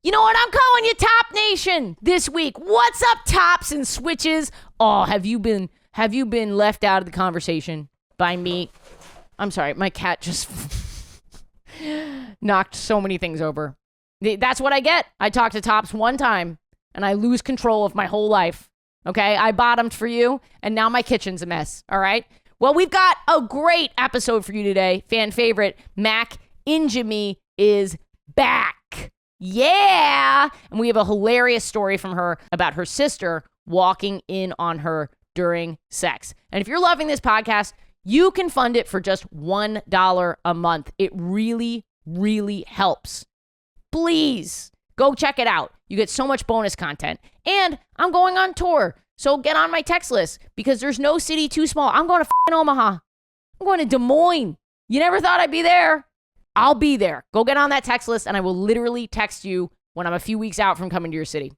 You know what? I'm calling you Top Nation this week. What's up, tops and switches? Oh, have you been left out of the conversation by me? I'm sorry, my cat just knocked so many things over. That's what I get. I talk to tops one time and I lose control of my whole life. Okay, I bottomed for you and now my kitchen's a mess. All right. Well, we've got a great episode for you today. Fan favorite, Mak Ingemi is back. Yeah. And we have a hilarious story from her about her sister walking in on her during sex. And if you're loving this podcast, you can fund it for just $1 a month. It really, really helps. Please go check it out. You get so much bonus content. And I'm going on tour. So get on my text list because there's no city too small. I'm going to Omaha. I'm going to Des Moines. You never thought I'd be there? I'll be there. Go get on that text list and I will literally text you when I'm a few weeks out from coming to your city.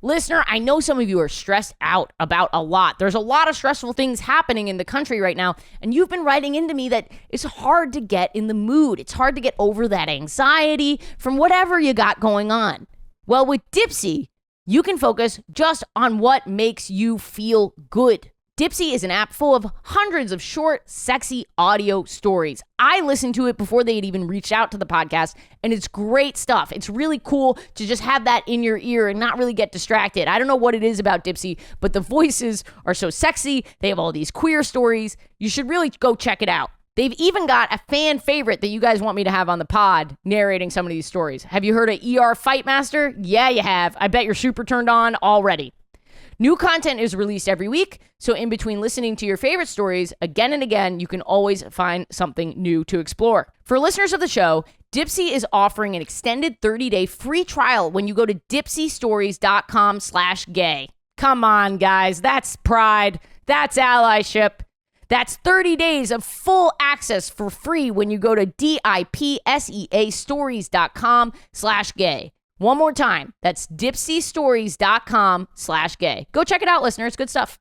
Listener, I know some of you are stressed out about a lot. There's a lot of stressful things happening in the country right now, and you've been writing into me that it's hard to get in the mood. It's hard to get over that anxiety from whatever you got going on. Well, with Dipsea, you can focus just on what makes you feel good. Dipsea is an app full of hundreds of short, sexy audio stories. I listened to it before they had even reached out to the podcast, and it's great stuff. It's really cool to just have that in your ear and not really get distracted. I don't know what it is about Dipsea, but the voices are so sexy. They have all these queer stories. You should really go check it out. They've even got a fan favorite that you guys want me to have on the pod narrating some of these stories. Have you heard of ER Fightmaster? Yeah, you have. I bet you're super turned on already. New content is released every week, so in between listening to your favorite stories again and again, you can always find something new to explore. For listeners of the show, Dipsea is offering an extended 30-day free trial when you go to dipseastories.com/gay. Come on, guys. That's pride. That's allyship. That's 30 days of full access for free when you go to dipseastories.com/gay. One more time, that's dipseastories.com/gay. Go check it out, listeners. Good stuff.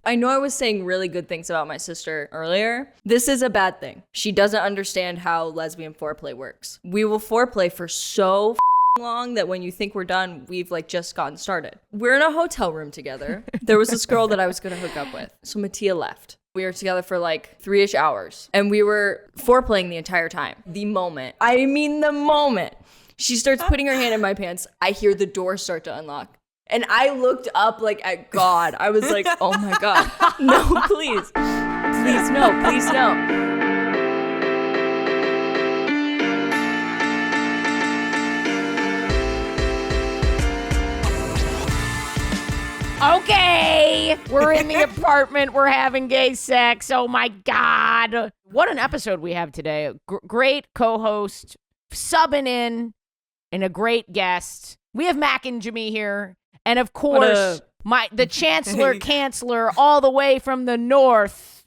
I know I was saying really good things about my sister earlier. This is a bad thing. She doesn't understand how lesbian foreplay works. We will foreplay for so long that when you think we're done, we've just gotten started. We're in a hotel room together. There was this girl that I was going to hook up with. So Mattia left. We were together for 3-ish hours and we were foreplaying the entire time. The moment she starts putting her hand in my pants, I hear the door start to unlock. And I looked up at God. I was like, oh my God. No, please. Please no. Please no. Okay, we're in the apartment. We're having gay sex. Oh my God. What an episode we have today. Great co-host, subbing in. And a great guest. We have Mak Ingemi here. And of course, the Chancellor all the way from the north.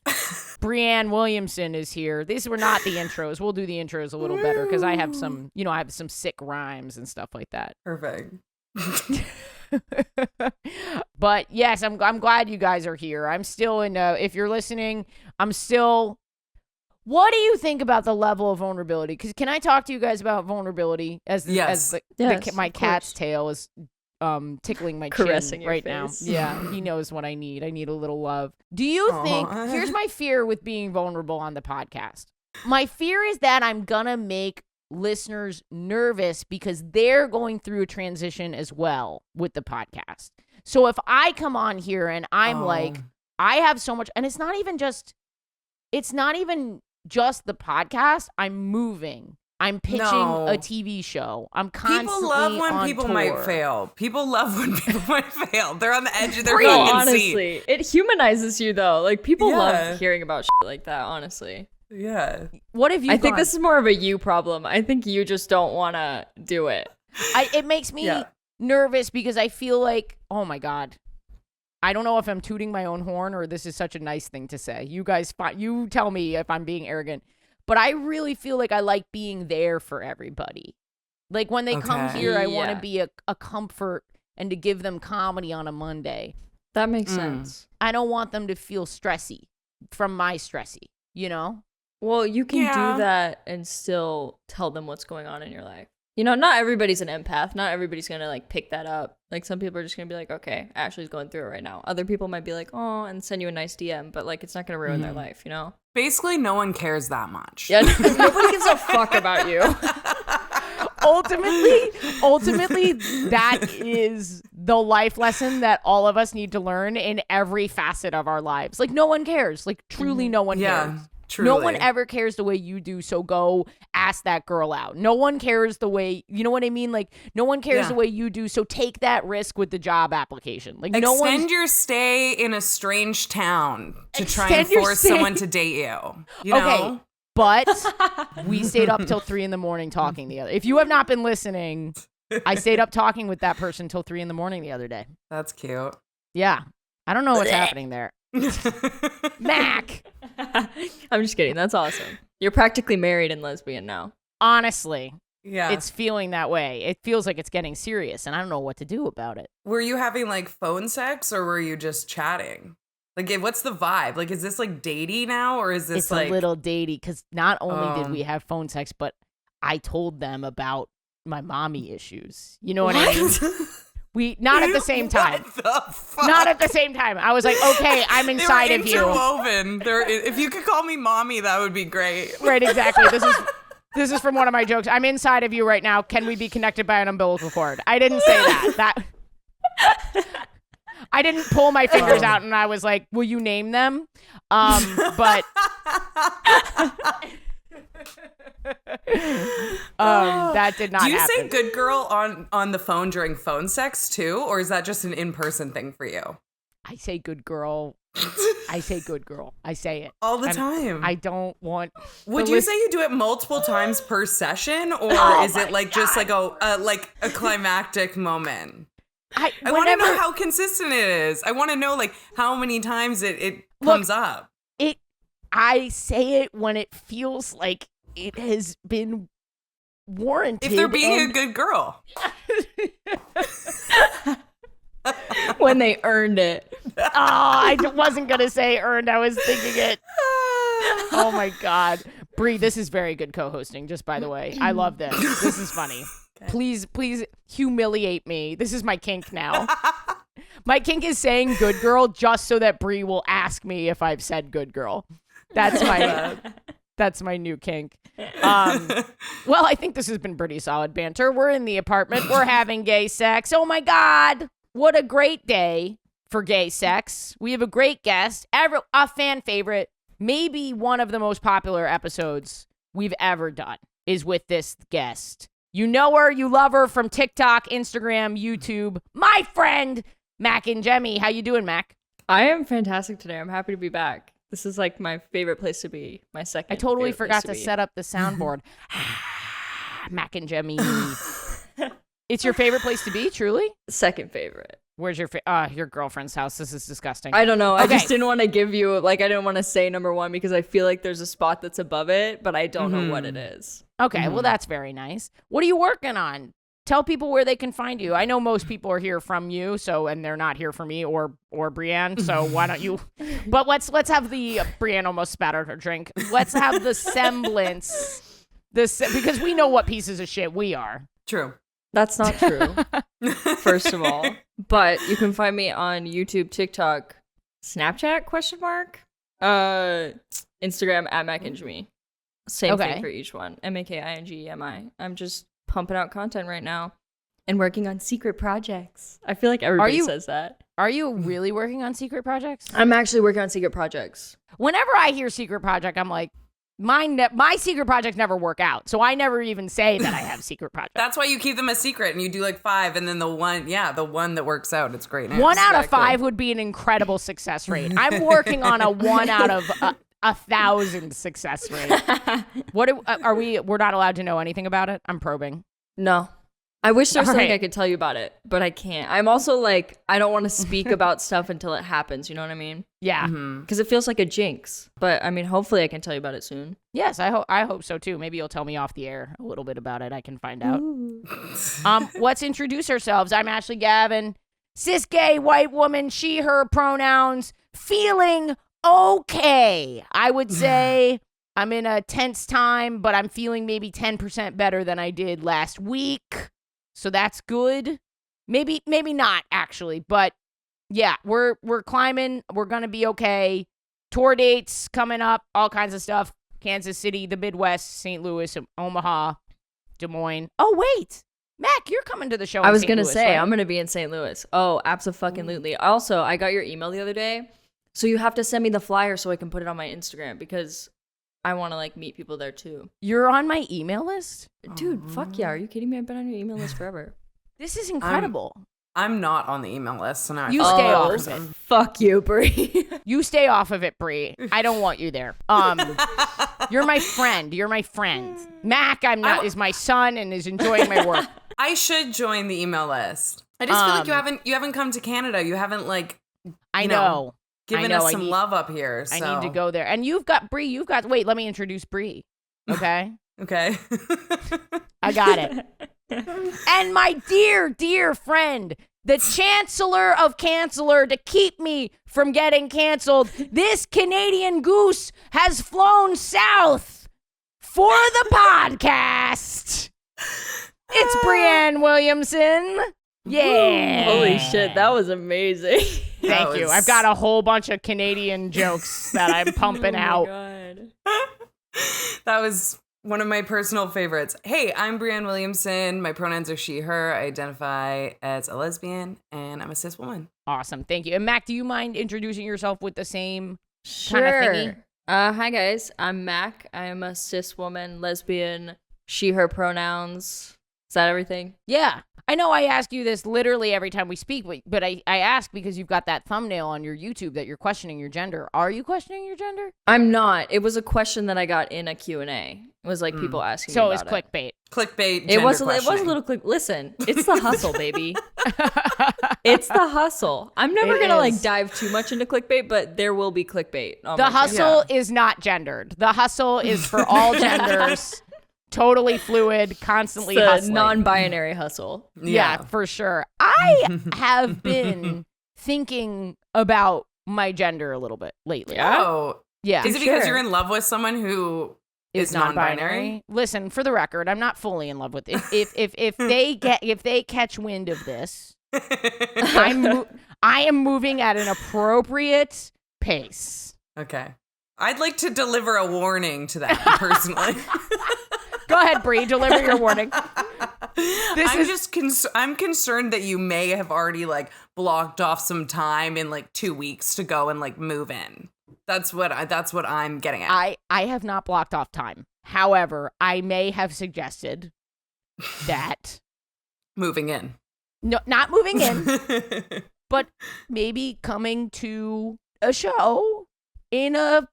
Breanne Williamson is here. These were not the intros. We'll do the intros a little better because I have some, I have some sick rhymes and stuff like that. Perfect. But yes, I'm glad you guys are here. I'm still if you're listening, what do you think about the level of vulnerability? Because can I talk to you guys about vulnerability my cat's tail is tickling my chin right now? Yeah, he knows what I need. I need a little love. Do you think, here's my fear with being vulnerable on the podcast. My fear is that I'm gonna make listeners nervous because they're going through a transition as well with the podcast. So if I come on here and I'm I have so much, and it's not even just the podcast. I'm moving. I'm pitching a TV show. I'm constantly People love when on people tour. might fail. People love when people might fail. They're on the edge of their Real, fucking honestly. seat. It humanizes you, though. People love hearing about shit like that, honestly. Yeah. What have you I think this is more of a you problem. I think you just don't want to do it. It makes me nervous because I feel like, oh my God. I don't know if I'm tooting my own horn or this is such a nice thing to say. You guys, you tell me if I'm being arrogant. But I really feel like I like being there for everybody. When they come here, I want to be a comfort and to give them comedy on a Monday. That makes sense. I don't want them to feel stressy from my stressy, Well, you can do that and still tell them what's going on in your life. You know, not everybody's an empath. Not everybody's going to like pick that up. Like some people are just going to be like, okay, Ashley's going through it right now. Other people might be like, oh, and send you a nice DM, but like it's not going to ruin their life, you know? Basically, no one cares that much. Yeah, nobody gives a fuck about you. Ultimately, that is the life lesson that all of us need to learn in every facet of our lives. Like, no one cares. Like, truly, no one cares. Truly. No one ever cares the way you do, so go ask that girl out. No one cares the way, you know what I mean? Like, no one cares the way you do, so take that risk with the job application. Like, Extend your stay in a strange town to try and force someone to date you. You know? Okay, but we stayed up till 3 a.m. talking the other. If you have not been listening, I stayed up talking with that person till 3 a.m. the other day. That's cute. Yeah. I don't know what's happening there. Mac. I'm just kidding. That's awesome. You're practically married and lesbian now. Honestly, yeah, it's feeling that way. It feels like it's getting serious, and I don't know what to do about it. Were you having like phone sex, or were you just chatting? Like, what's the vibe? Like, is this like datey now, or is this it's like a little datey? Because not only did we have phone sex, but I told them about my mommy issues. You know what I mean? We not at the same time. What the fuck? Not at the same time. I was like, okay, I'm inside of you. Interwoven. If you could call me mommy, that would be great. Right, exactly. This is from one of my jokes. I'm inside of you right now. Can we be connected by an umbilical cord? I didn't say that. I didn't pull my fingers out and I was like, will you name them? But that did not happen. Do you say good girl on the phone during phone sex too, or is that just an in-person thing for you? I say good girl. I say good girl. I say it all the time. I don't want. Would you say you do it multiple times per session, or is it like just like a climactic moment? I want to know how consistent it is. I want to know like how many times it comes up. I say it when it feels like it has been warranted. If they're being a good girl. When they earned it. Oh, I wasn't going to say earned. I was thinking it. Oh, my God. Bre, this is very good co-hosting, just by the way. I love this. This is funny. Okay. Please humiliate me. This is my kink now. My kink is saying good girl just so that Bre will ask me if I've said good girl. That's my new kink. Well, I think this has been pretty solid banter. We're in the apartment. We're having gay sex. Oh my God. What a great day for gay sex. We have a great guest, a fan favorite. Maybe one of the most popular episodes we've ever done is with this guest. You know her, you love her from TikTok, Instagram, YouTube. My friend, Mak Ingemi. How you doing, Mac? I am fantastic today. I'm happy to be back. This is like my favorite place to be. My second. I totally forgot to be. set up the soundboard. Mak Ingemi. It's your favorite place to be, truly? Second favorite. Where's your girlfriend's house? This is disgusting. I don't know. Okay. I just didn't want to give you, I didn't want to say number one because I feel like there's a spot that's above it, but I don't know what it is. Okay, well, that's very nice. What are you working on? Tell people where they can find you. I know most people are here from you, and they're not here for me or Breanne, so why don't you? But let's have the Breanne almost spattered her drink. Let's have the semblance, because we know what pieces of shit we are. True. That's not true, first of all. But you can find me on YouTube, TikTok, Snapchat, ? Instagram, at Mak Ingemi. Same thing for each one. MAKINGEMI. I'm just pumping out content right now and working on secret projects. I feel like everybody says that. Are you really working on secret projects? I'm actually working on secret projects. Whenever I hear secret project, I'm like, my secret projects never work out. So I never even say that I have secret projects. That's why you keep them a secret and you do like 5 and then the one that works out. It's great. 1 out of 5 would be an incredible success rate. I'm working on a 1 out of 1,000 success rate. We're not allowed to know anything about it? I'm probing. No. I wish there was something I could tell you about it, but I can't. I'm also like, I don't want to speak about stuff until it happens. You know what I mean? Yeah. Because it feels like a jinx. But I mean, hopefully I can tell you about it soon. Yes, I hope so too. Maybe you'll tell me off the air a little bit about it. I can find out. Let's introduce ourselves. I'm Ashley Gavin, cis gay white woman, she, her pronouns, feeling okay. I would say I'm in a tense time, but I'm feeling maybe 10% better than I did last week. So that's good. Maybe not actually, but yeah, we're climbing. We're going to be okay. Tour dates coming up, all kinds of stuff. Kansas City, the Midwest, St. Louis, Omaha, Des Moines. Oh, wait. Mac, you're coming to the show. I was going to say, right? I'm going to be in St. Louis. Oh, absolutely. Also, I got your email the other day. So you have to send me the flyer so I can put it on my Instagram because I want to like meet people there too. You're on my email list? Dude, fuck yeah. Are you kidding me? I've been on your email list forever. This is incredible. I'm not on the email list, so now you stay off of it. Fuck you, Bre. You stay off of it, Bre. I don't want you there. You're my friend. Mac, is my son and is enjoying my work. I should join the email list. I just feel like you haven't come to Canada. You haven't given us some love up here. So. I need to go there. And you've got Bre. Wait, let me introduce Bre. Okay. Okay. I got it. And my dear friend, the Chancellor of Chancellor, to keep me from getting canceled, this Canadian goose has flown south for the podcast. It's Breanne Williamson. Yeah. Holy shit, that was amazing. Thank you. I've got a whole bunch of Canadian jokes that I'm pumping out. God. That was one of my personal favorites. Hey, I'm Breanne Williamson. My pronouns are she, her. I identify as a lesbian, and I'm a cis woman. Awesome. Thank you. And Mac, do you mind introducing yourself with the same kind of thingy? Hi, guys. I'm Mac. I am a cis woman, lesbian, she, her pronouns. Is that everything? Yeah. I know I ask you this literally every time we speak, but I ask because you've got that thumbnail on your YouTube that you're questioning your gender. Are you questioning your gender? I'm not. It was a question that I got in a Q&A. It was like people asking me about it. So it was clickbait. Clickbait. It was a little click. Listen, it's the hustle, baby. It's the hustle. I'm never going to like dive too much into clickbait, but there will be clickbait. The hustle is not gendered. The hustle is for all genders. Totally fluid, constantly hustling. Non-binary hustle. Yeah, for sure. I have been thinking about my gender a little bit lately. Oh. Yeah. Is it because you're in love with someone who is non-binary? Listen, for the record, I'm not fully in love with it. If they catch wind of this, I am moving at an appropriate pace. Okay. I'd like to deliver a warning to that personally. Go ahead, Bre. Deliver your warning. I'm concerned that you may have already like blocked off some time in like 2 weeks to go and like move in. That's what I'm getting at. I have not blocked off time. However, I may have suggested that moving in. No, not moving in, but maybe coming to a show in a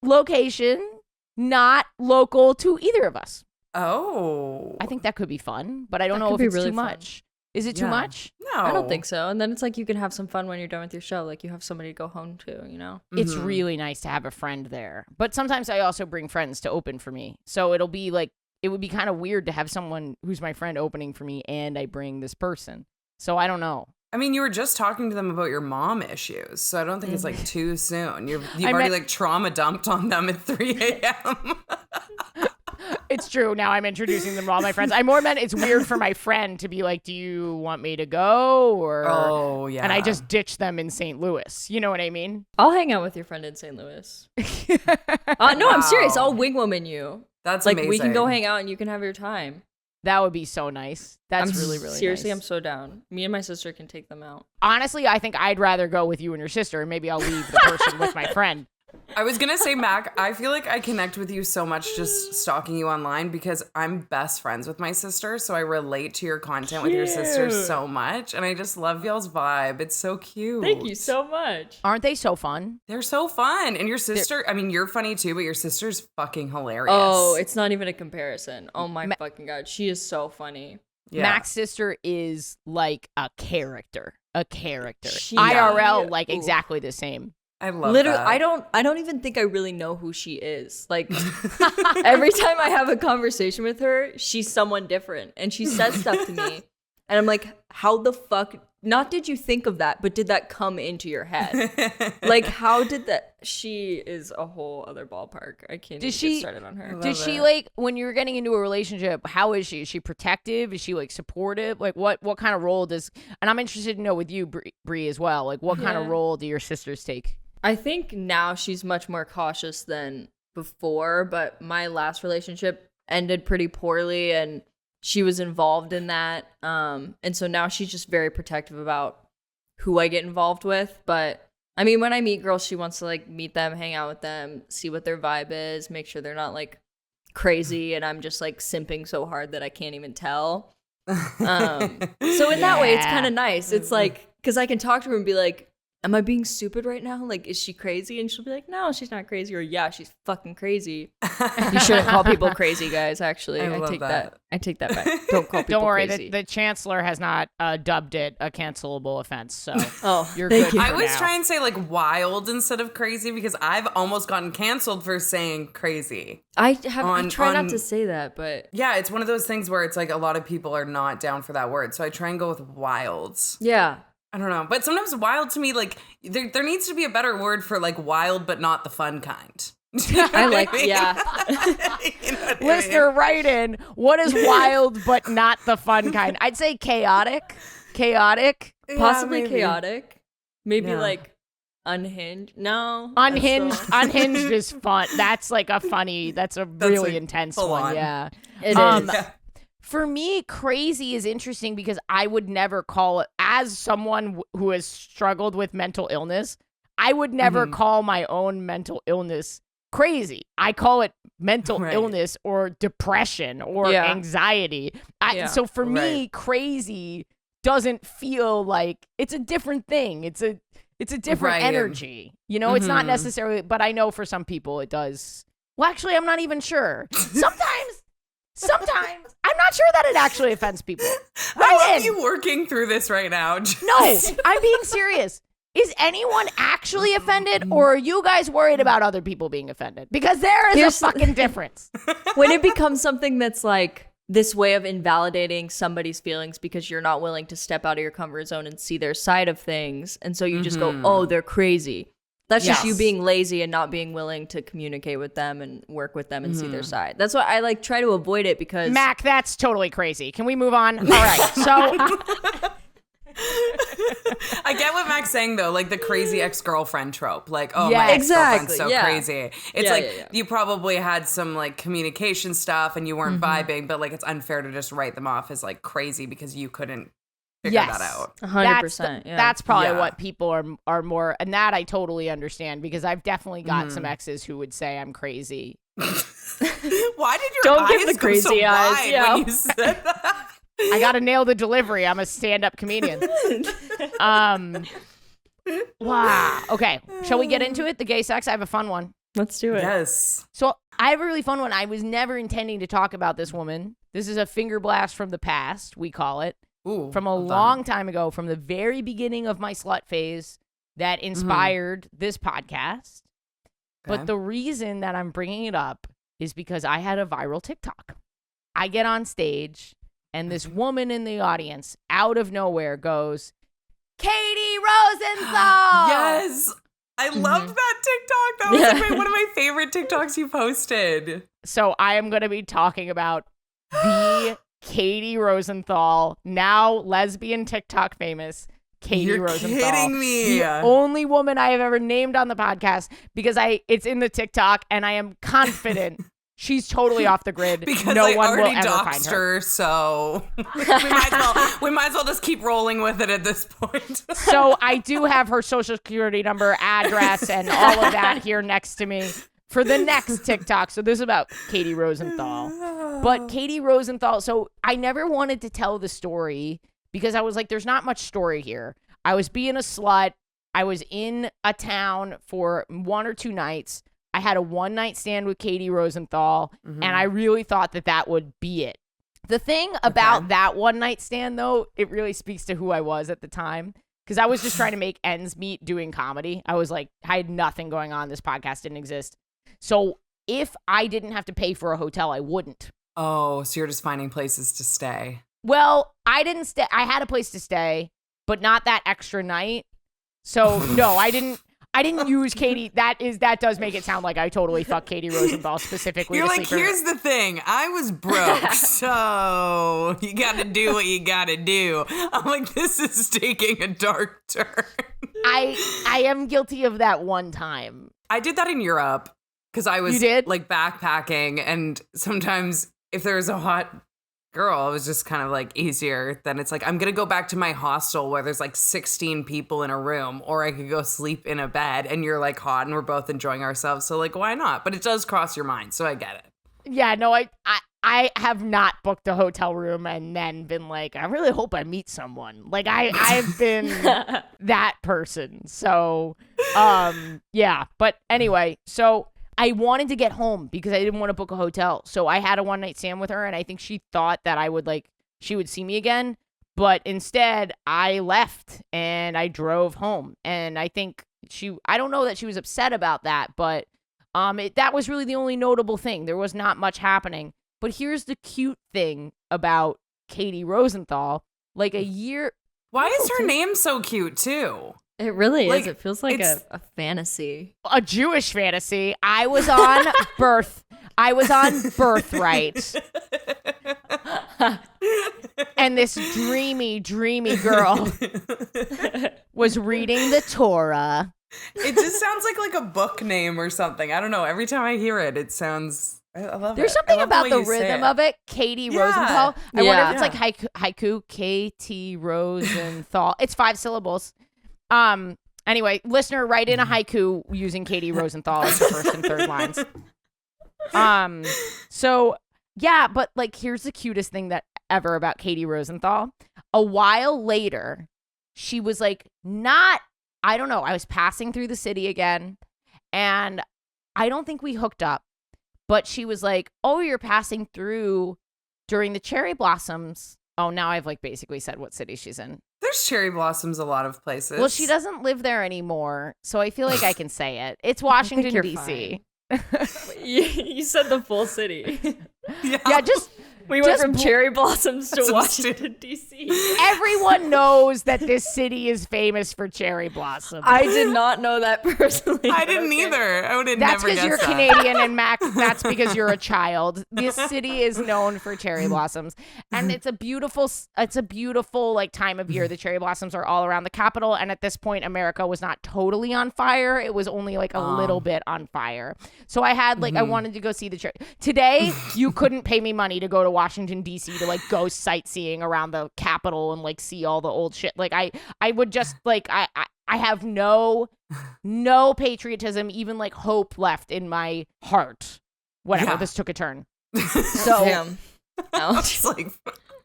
location not local to either of us. Oh. I think that could be fun, but I don't know if it's really too much. Is it too much? No. I don't think so. And then it's like you can have some fun when you're done with your show. Like you have somebody to go home to, you know? It's really nice to have a friend there. But sometimes I also bring friends to open for me. So it would be kind of weird to have someone who's my friend opening for me and I bring this person. So I don't know. I mean, you were just talking to them about your mom issues, so I don't think it's like too soon. You've already like trauma dumped on them at 3 a.m. It's true. Now I'm introducing them to all my friends. I more meant it's weird for my friend to be like, do you want me to go? Or oh, yeah. And I just ditch them in St. Louis. You know what I mean? I'll hang out with your friend in St. Louis. No, I'm serious. I'll wing woman you. That's like amazing. We can go hang out and you can have your time. That would be so nice. That's really seriously, nice. I'm so down. Me and my sister can take them out. Honestly, I think I'd rather go with you and your sister, and maybe I'll leave the person with my friend. I was going to say, Mac, I feel like I connect with you so much just stalking you online because I'm best friends with my sister. So I relate to your content with your sister so much. And I just love y'all's vibe. It's so cute. Thank you so much. Aren't they so fun? They're so fun. And your sister, I mean, you're funny too, but your sister's fucking hilarious. Oh, it's not even a comparison. Oh my fucking God. She is so funny. Yeah. Mac's sister is like a character. IRL, like exactly the same. I love literally that. I don't even think I really know who she is. Like every time I have a conversation with her, she's someone different and she says stuff to me and I'm like, how the fuck not did you think of that, but did that come into your head? Like, how did that? She is a whole other ballpark. I can't even get started on her. Did she, like, when you're getting into a relationship, how is she? Is she protective? Is she, like, supportive? Like, what kind of role does, and I'm interested to know with you, Bre as well, like, what kind of role do your sisters take? I think now she's much more cautious than before, but my last relationship ended pretty poorly, and she was involved in that. And so now she's just very protective about who I get involved with. But I mean, when I meet girls, she wants to like meet them, hang out with them, see what their vibe is, make sure they're not like crazy and I'm just like simping so hard that I can't even tell. So in that way, it's kind of nice. It's like, because I can talk to her and be like, am I being stupid right now? Like, is she crazy? And she'll be like, no, she's not crazy. Or yeah, she's fucking crazy. You shouldn't call people crazy, guys. Actually, I take that. I take that back. Don't call people Don't worry, crazy. the Chancellor has not dubbed it a cancelable offense. So you're thank good. you. I always now. try and say like wild instead of crazy because I've almost gotten canceled for saying crazy. I try not to say that, but yeah, it's one of those things where it's like a lot of people are not down for that word. So I try and go with wilds. yeah. I don't know. But sometimes wild to me, like, there needs to be a better word for, like, wild but not the fun kind. I like, yeah. You know what I Listener, mean? write in. What is wild but not the fun kind? I'd say chaotic. Chaotic. Possibly maybe. chaotic. Maybe Yeah. like unhinged. No. Unhinged. Unhinged is fun. That's like a funny, that's really like intense full one. on. Yeah. It is. Yeah. For me, crazy is interesting because I would never call it, as someone who has struggled with mental illness, I would never call my own mental illness crazy. I call it mental illness or depression or anxiety. So for me, crazy doesn't feel like, it's a different thing. It's a different energy. You know, it's not necessarily, but I know for some people it does. Well, actually, I'm not even sure. Sometimes I'm not sure that it actually offends people. I love you working through this right now. No, I'm being serious. Is anyone actually offended, or are you guys worried about other people being offended? Because there is a fucking difference. When it becomes something that's like this way of invalidating somebody's feelings because you're not willing to step out of your comfort zone and see their side of things. And so you just go, oh, they're crazy. That's just you being lazy and not being willing to communicate with them and work with them and see their side. That's why I like try to avoid it because Mac, that's totally crazy. Can we move on? All right. So I get what Mac's saying though, like the crazy ex-girlfriend trope. Like, oh, Yeah, my ex-girlfriend's exactly, so yeah. crazy. It's you probably had some like communication stuff and you weren't vibing, but like it's unfair to just write them off as like crazy because you couldn't figure that out. 100%. That's probably what people are more, and that I totally understand because I've definitely got some exes who would say I'm crazy. Why did your Don't eyes give the go crazy so eyes, wide yeah. when you said that? I gotta nail the delivery. I'm a stand-up comedian. Wow. Okay. Shall we get into it? The gay sex. I have a fun one. Let's do it. Yes. So I have a really fun one. I was never intending to talk about this woman. This is a finger blast from the past, we call it. Ooh, From a long time ago, from the very beginning of my slut phase that inspired this podcast. But the reason that I'm bringing it up is because I had a viral TikTok. I get on stage and this woman in the audience out of nowhere goes, Katie Rosenthal! Yes. I loved that TikTok. That was like one of my favorite TikToks you posted. So I am going to be talking about the Katie Rosenthal, now lesbian TikTok famous Katie You're Rosenthal. kidding me. The only woman I have ever named on the podcast because it's in the TikTok and I am confident she's totally off the grid. Because no I one will already ever find doxed her. her, so we might as well just keep rolling with it at this point. So I do have her social security number, address, and all of that here next to me for the next TikTok. So this is about Katie Rosenthal. But Katie Rosenthal, so I never wanted to tell the story because I was like, there's not much story here. I was being a slut. I was in a town for 1 or 2 nights. I had a one-night stand with Katie Rosenthal, and I really thought that would be it. The thing about that one-night stand, though, it really speaks to who I was at the time, because I was just trying to make ends meet doing comedy. I was like, I had nothing going on. This podcast didn't exist. So if I didn't have to pay for a hotel, I wouldn't. Oh, so you're just finding places to stay. Well, I didn't stay. I had a place to stay, but not that extra night. So no, I didn't use Katie. That does make it sound like I totally fucked Katie Rosenthal specifically. You're to like, sleep here's the thing. I was broke, so you got to do what you got to do. I'm like, this is taking a dark turn. I am guilty of that one time. I did that in Europe because I was like backpacking, and sometimes if there was a hot girl, it was just kind of like easier. Then it's like, I'm gonna go back to my hostel where there's like 16 people in a room, or I could go sleep in a bed and you're like hot and we're both enjoying ourselves, so like, why not? But it does cross your mind, so I get it. Yeah, no, I have not booked a hotel room and then been like, I really hope I meet someone. Like I've been that person. So yeah, but anyway, so I wanted to get home because I didn't want to book a hotel. So I had a one night stand with her, and I think she thought that she would see me again. But instead, I left and I drove home. And I think I don't know that she was upset about that, but that was really the only notable thing. There was not much happening. But here's the cute thing about Katie Rosenthal. Like a year. Why is her name so cute too? It really is. It feels like a fantasy. A Jewish fantasy. I was on Birthright. And this dreamy girl was reading the Torah. It just sounds like a book name or something. I don't know. Every time I hear it, it sounds... I love There's it. something about the rhythm of it. Katie Rosenthal. I wonder if it's like haiku. K-T Rosenthal. It's 5 syllables. Anyway, listener, write in a haiku using Katie Rosenthal as the first and third lines. So yeah, but like, here's the cutest thing that ever about Katie Rosenthal. A while later, she was like, I don't know. I was passing through the city again, and I don't think we hooked up, but she was like, oh, you're passing through during the cherry blossoms. Oh, now I've like basically said what city she's in. There's cherry blossoms a lot of places. Well, she doesn't live there anymore, so I feel like I can say it. It's Washington, D.C. You said the full city. Yeah, we went from cherry blossoms to Washington, D.C. Everyone knows that this city is famous for cherry blossoms. I did not know that personally. I didn't either. I would have That's never guessed because you're Canadian, and Mac, that's because you're a child. This city is known for cherry blossoms, and it's a beautiful like time of year. The cherry blossoms are all around the capital, and at this point, America was not totally on fire. It was only like a little bit on fire. So I had I wanted to go see the cherry. Today, you couldn't pay me money to go to Washington, D.C. to like go sightseeing around the Capitol and like see all the old shit. Like I would just like, I have no patriotism, even like hope left in my heart. Whatever, this took a turn. So, damn. I was like,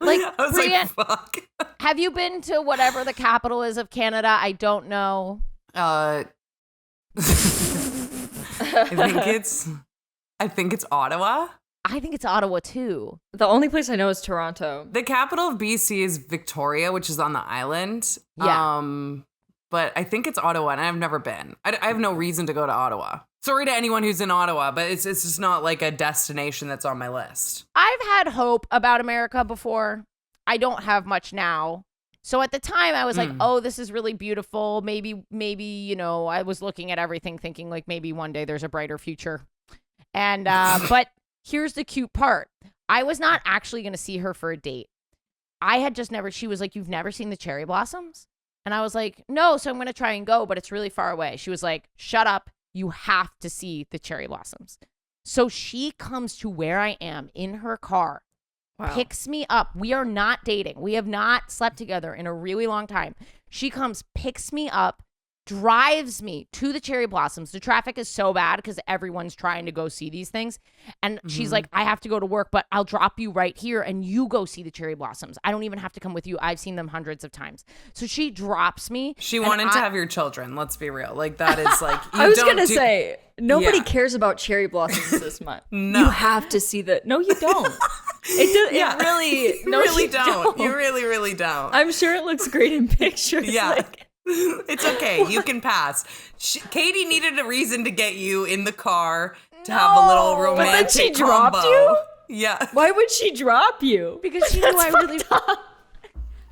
Breanne, fuck. Have you been to whatever the capital is of Canada? I don't know. I think it's Ottawa. I think it's Ottawa too. The only place I know is Toronto. The capital of BC is Victoria, which is on the island. Yeah. But I think it's Ottawa, and I've never been. I have no reason to go to Ottawa. Sorry to anyone who's in Ottawa, but it's just not like a destination that's on my list. I've had hope about America before. I don't have much now. So at the time I was like, oh, this is really beautiful. Maybe, I was looking at everything thinking like maybe one day there's a brighter future. And, but here's the cute part. I was not actually going to see her for a date. I had just she was like, you've never seen the cherry blossoms? And I was like, no, so I'm going to try and go, but it's really far away. She was like, shut up. You have to see the cherry blossoms. So she comes to where I am in her car, picks me up. We are not dating. We have not slept together in a really long time. She comes, picks me up, drives me to the cherry blossoms. The traffic is so bad because everyone's trying to go see these things. And she's like, I have to go to work, but I'll drop you right here and you go see the cherry blossoms. I don't even have to come with you. I've seen them hundreds of times. So she drops me. She wanted to have your children. Let's be real. Like that is like, I was going to say, nobody cares about cherry blossoms this much. No. You have to see that. No, you don't. It really, you really don't. You really, really don't. I'm sure it looks great in pictures. Yeah. It's okay. You can pass. Katie needed a reason to get you in the car to have a little romantic But then she dropped combo. you? Yeah. Why would she drop you? Because she knew I really...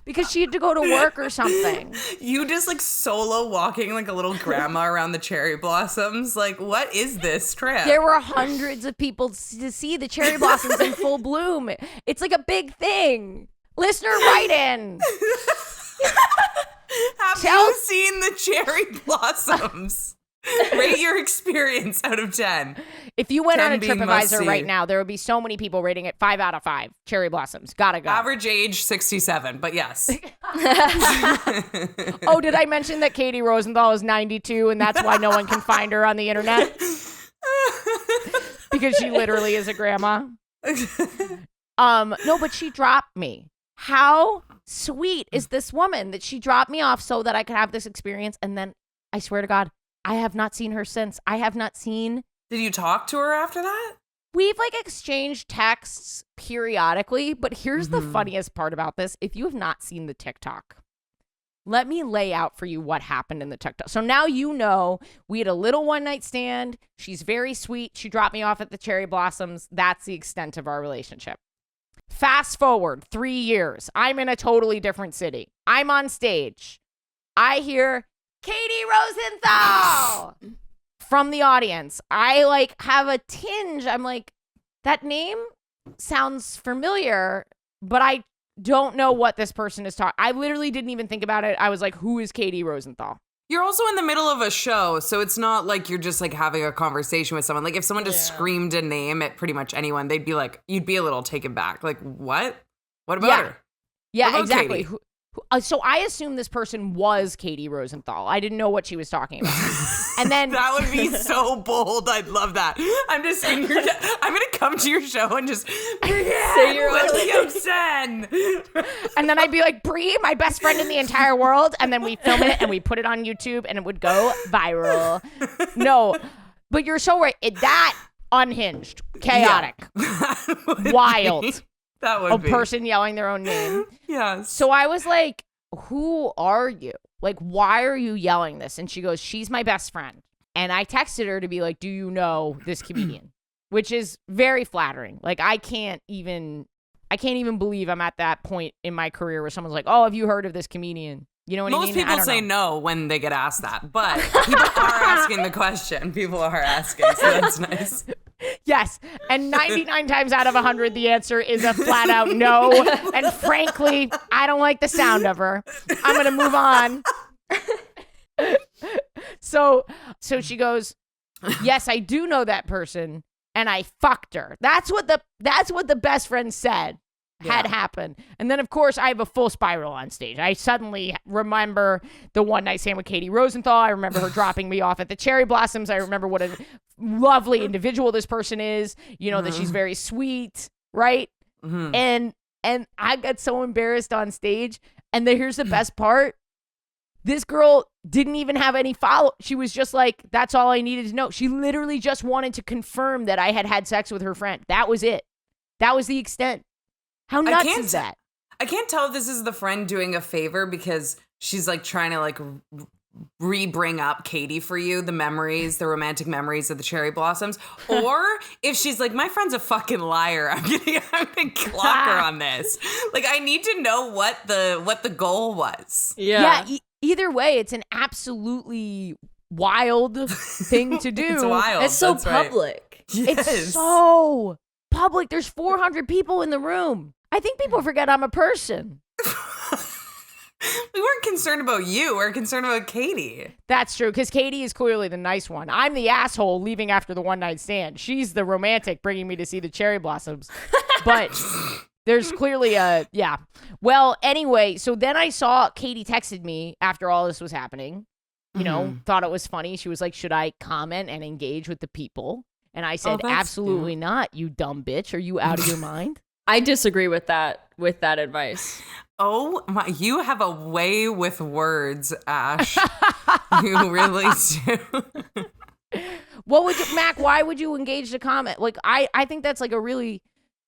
because she had to go to work or something. You just like solo walking like a little grandma around the cherry blossoms. Like, what is this trip? There were hundreds of people to see the cherry blossoms in full bloom. It's like a big thing. Listener, write in. Have you seen the cherry blossoms? Rate your experience out of 10. If you went 10 on a being TripAdvisor right now, there would be so many people rating it 5 out of 5. Cherry blossoms. Gotta go. Average age 67, but yes. Oh, did I mention that Katie Rosenthal is 92 and that's why no one can find her on the internet? Because she literally is a grandma. No, but she dropped me. How sweet is this woman that she dropped me off so that I could have this experience? And then I swear to God, I have not seen her since. I have not seen. Did you talk to her after that? We've like exchanged texts periodically, but here's the funniest part about this. If you have not seen the TikTok, let me lay out for you what happened in the TikTok. So now you know we had a little one night stand. She's very sweet. She dropped me off at the cherry blossoms. That's the extent of our relationship. Fast forward 3 years. I'm in a totally different city. I'm on stage. I hear Katie Rosenthal from the audience. I like have a tinge. I'm like, that name sounds familiar, but I don't know what this person is talking. I literally didn't even think about it. I was like, who is Katie Rosenthal? You're also in the middle of a show, so it's not like you're just like having a conversation with someone. Like if someone just screamed a name at pretty much anyone, they'd be like, you'd be a little taken back. Like, what? What about her? Yeah, about exactly. Katie? So I assumed this person was Katie Rosenthal. I didn't know what she was talking about. And then that would be so bold. I'd love that. I'm just I'm gonna come to your show and just say you're Williamson. And then I'd be like, Bre, my best friend in the entire world. And then we film it and we put it on YouTube and it would go viral. No, but you're so right. That unhinged, chaotic, wild. That would be. Person yelling their own name. Yes. So I was like, who are you? Like, why are you yelling this? And she goes, she's my best friend. And I texted her to be like, do you know this comedian? Which is very flattering. Like, I can't even believe I'm at that point in my career where someone's like, oh, have you heard of this comedian? You know what I mean? Most people say no when they get asked that, but people are asking the question. People are asking, so that's nice. Yes, and 99 times out of 100, the answer is a flat out no. And frankly, I don't like the sound of her. I'm gonna move on. So she goes, yes, I do know that person, and I fucked her. That's what the best friend said had happened. And then, of course, I have a full spiral on stage. I suddenly remember the one night stand with Katie Rosenthal. I remember her dropping me off at the cherry blossoms. I remember what a lovely individual this person is. You know, that she's very sweet, right? And I got so embarrassed on stage. And here's the best part. This girl didn't even have any follow. She was just like, that's all I needed to know. She literally just wanted to confirm that I had sex with her friend. That was it. That was the extent. How nuts is that? I can't tell if this is the friend doing a favor because she's like trying to like re-bring up Katie for you, the romantic memories of the cherry blossoms, or if she's like, my friend's a fucking liar. I'm gonna clock her on this. Like, I need to know what the goal was. Yeah. Either way, it's an absolutely wild thing to do. It's wild. It's so public. Right. Yes. It's so public. There's 400 people in the room. I think people forget I'm a person. We weren't concerned about you. We're concerned about Katie. That's true, because Katie is clearly the nice one. I'm the asshole leaving after the one night stand. She's the romantic bringing me to see the cherry blossoms. But there's clearly yeah. Well, anyway, so then I saw Katie texted me after all this was happening. You know, thought it was funny. She was like, should I comment and engage with the people? And I said, absolutely not, you dumb bitch. Are you out of your mind? I disagree with that advice. Oh my, you have a way with words, Ash. You really do. What would you, Mac, why would you engage the comment? Like, I think that's like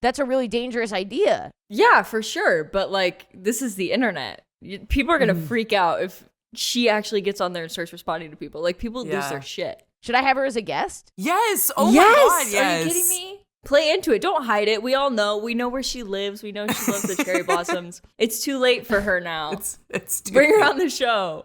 that's a really dangerous idea. Yeah, for sure. But like, this is the internet. People are going to freak out if she actually gets on there and starts responding to people. Like, people lose their shit. Should I have her as a guest? Yes. Oh yes. my God, yes. Are you kidding me? Play into it. Don't hide it. We all know. We know where she lives. We know she loves the cherry blossoms. It's too late for her now. It's too Bring her late. on the show.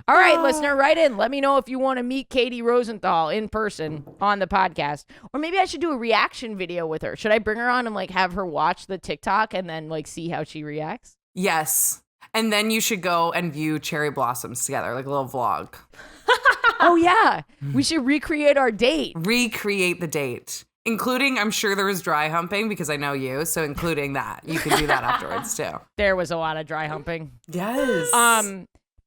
All right, listener, write in. Let me know if you want to meet Katie Rosenthal in person on the podcast. Or maybe I should do a reaction video with her. Should I bring her on and like have her watch the TikTok and then like see how she reacts? Yes. And then you should go and view cherry blossoms together, like a little vlog. Oh, yeah. We should recreate our date. Recreate the date. Including, I'm sure there was dry humping because I know you. So including that. You can do that afterwards too. There was a lot of dry humping. Yes.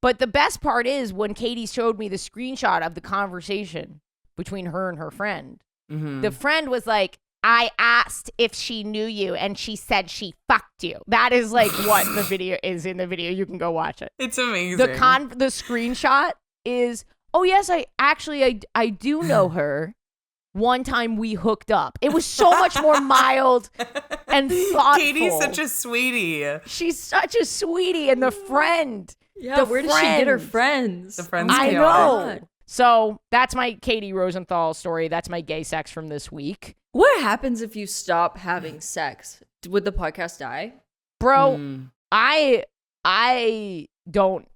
But the best part is when Katie showed me the screenshot of the conversation between her and her friend. Mm-hmm. The friend was like, I asked if she knew you and she said she fucked you. That is like what the video is in the video. You can go watch it. It's amazing. The screenshot is, oh yes, I do know her. One time we hooked up. It was so much more mild and thoughtful. Katie's such a sweetie. She's such a sweetie. And the friend. Yeah, where did she get her friends? The friends I chaotic. know. So that's my Katie Rosenthal story. That's my gay sex from this week. What happens if you stop having sex? Would the podcast die? Bro, I don't.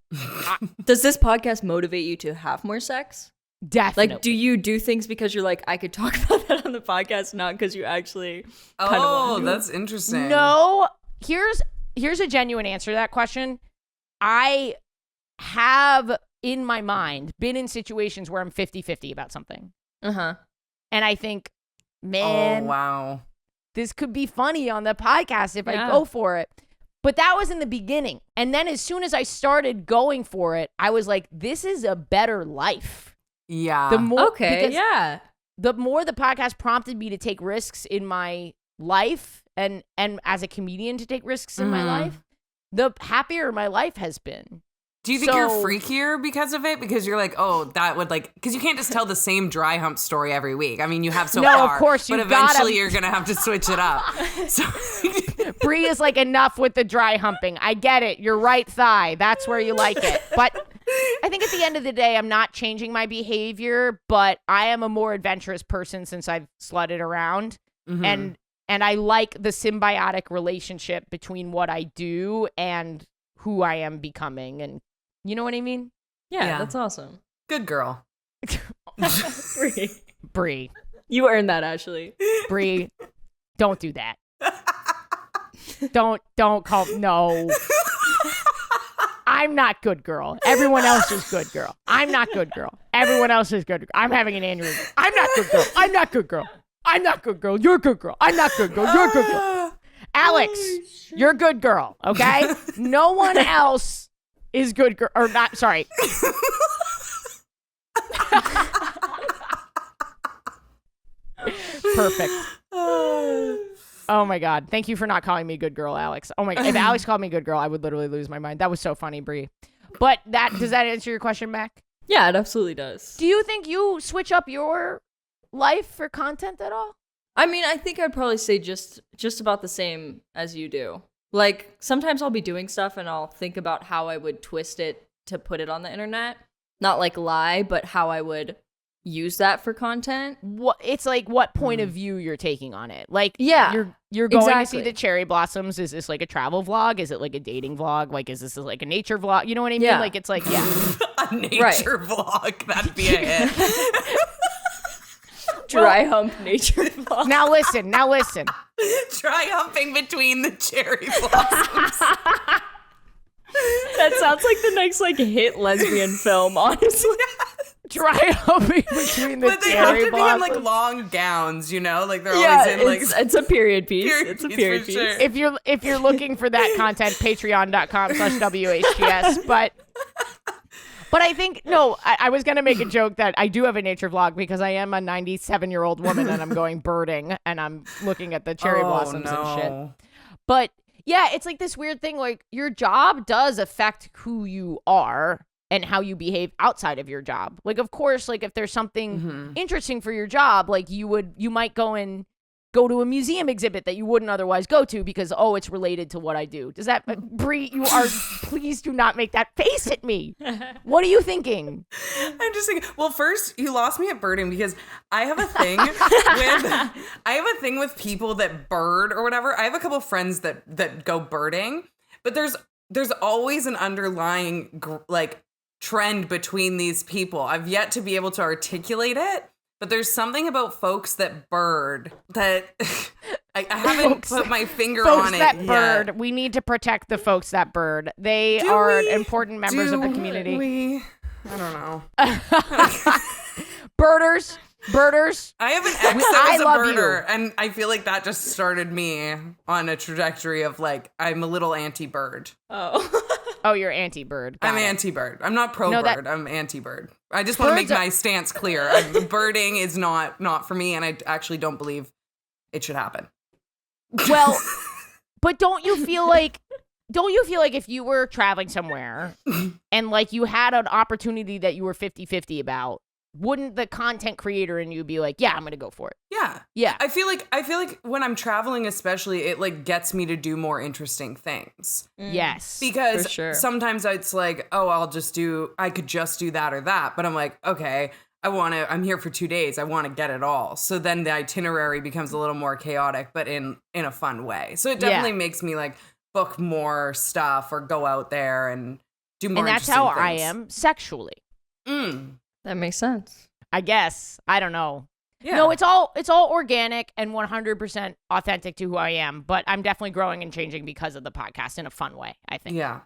Does this podcast motivate you to have more sex? Definitely. Like, do you do things because you're like, I could talk about that on the podcast, not because you actually kind of Oh, want to? that's interesting. No. Here's a genuine answer to that question. I have in my mind been in situations where I'm 50-50 about something. Uh-huh. And I think, man, Oh, wow. this could be funny on the podcast if I go for it. But that was in the beginning. And then as soon as I started going for it, I was like, this is a better life. Yeah. The more, Okay, because yeah. the more the podcast prompted me to take risks in my life and as a comedian to take risks in my life, the happier my life has been. Do you think you're freakier because of it? Because you're like, oh, that would like, because you can't just tell the same dry hump story every week. I mean, you have so far. Of course, but eventually you're going to have to switch it up. So Bre is like, enough with the dry humping. I get it. Your right thigh. That's where you like it. But I think at the end of the day, I'm not changing my behavior, but I am a more adventurous person since I've slutted around. And I like the symbiotic relationship between what I do and who I am becoming. And you know what I mean? Yeah, that's awesome. Good girl. Bre. You earned that, Ashley. Bre, don't do that. Don't call, no. I'm not good girl. Everyone else is good girl. I'm not good girl. Everyone else is good girl. I'm having an aneurysm. I'm not good girl. I'm not good girl. I'm not good girl. You're good girl. I'm not good girl. You're good girl. Alex, you're good girl, okay? No one else is good girl, or not, sorry. Perfect. Oh my God. Thank you for not calling me good girl, Alex. Oh my God. If Alex called me good girl, I would literally lose my mind. That was so funny, Bre. But does that answer your question, Mac? Yeah, it absolutely does. Do you think you switch up your life for content at all? I mean, I think I'd probably say just about the same as you do. Like, sometimes I'll be doing stuff and I'll think about how I would twist it to put it on the internet. Not like lie, but how I would use that for content. It's like what point of view you're taking on it. Like, yeah, you're going to see exactly. the cherry blossoms. Is this like a travel vlog? Is it like a dating vlog? Like, is this like a nature vlog? You know what I mean? Yeah. Like, it's like, yeah. A nature vlog. That'd be a hit. Dry hump nature vlog. Now listen. Try humping between the cherry blossoms. That sounds like the next like hit lesbian film, honestly. Dry humping between the But they have cherry to be in blossoms. like long gowns, you know? Like they're always in like it's a period piece. It's a piece period for piece. sure. If you're looking for that content, patreon.com/WHGS. But I think, no, I was going to make a joke that I do have a nature vlog because I am a 97-year-old woman and I'm going birding and I'm looking at the cherry blossoms and shit. But yeah, it's like this weird thing. Like, your job does affect who you are and how you behave outside of your job. Like, of course, like if there's something interesting for your job, like you might go and go to a museum exhibit that you wouldn't otherwise go to because, oh, it's related to what I do. Does that, Bre, please do not make that face at me. What are you thinking? I'm just thinking, well, first, you lost me at birding because I have a thing with people that bird or whatever. I have a couple of friends that go birding, but there's always an underlying trend between these people. I've yet to be able to articulate it, but there's something about folks that bird that I haven't put my finger on it yet. Folks that bird. We need to protect the folks that bird. They are important members of the community. I don't know. Birders. I have an ex that was a birder, and I feel like that just started me on a trajectory of I'm a little anti-bird. Oh, you're anti-bird. I'm anti-bird. I'm not pro-bird. I'm anti-bird. I just want to make my stance clear. Birding is not for me, and I actually don't believe it should happen. Well, but don't you feel like if you were traveling somewhere and you had an opportunity that you were 50-50 about, wouldn't the content creator in you be like, yeah, I'm going to go for it? Yeah. I feel like when I'm traveling, especially, it gets me to do more interesting things. Yes. Because sometimes it's I could just do that or that. But I'm like, okay, I'm here for 2 days. I want to get it all. So then the itinerary becomes a little more chaotic, but in a fun way. So it definitely makes me book more stuff or go out there and do more interesting things. And that's how I am sexually. That makes sense. I guess. I don't know. Yeah. No, it's all organic and 100% authentic to who I am, but I'm definitely growing and changing because of the podcast in a fun way, I think. Yeah.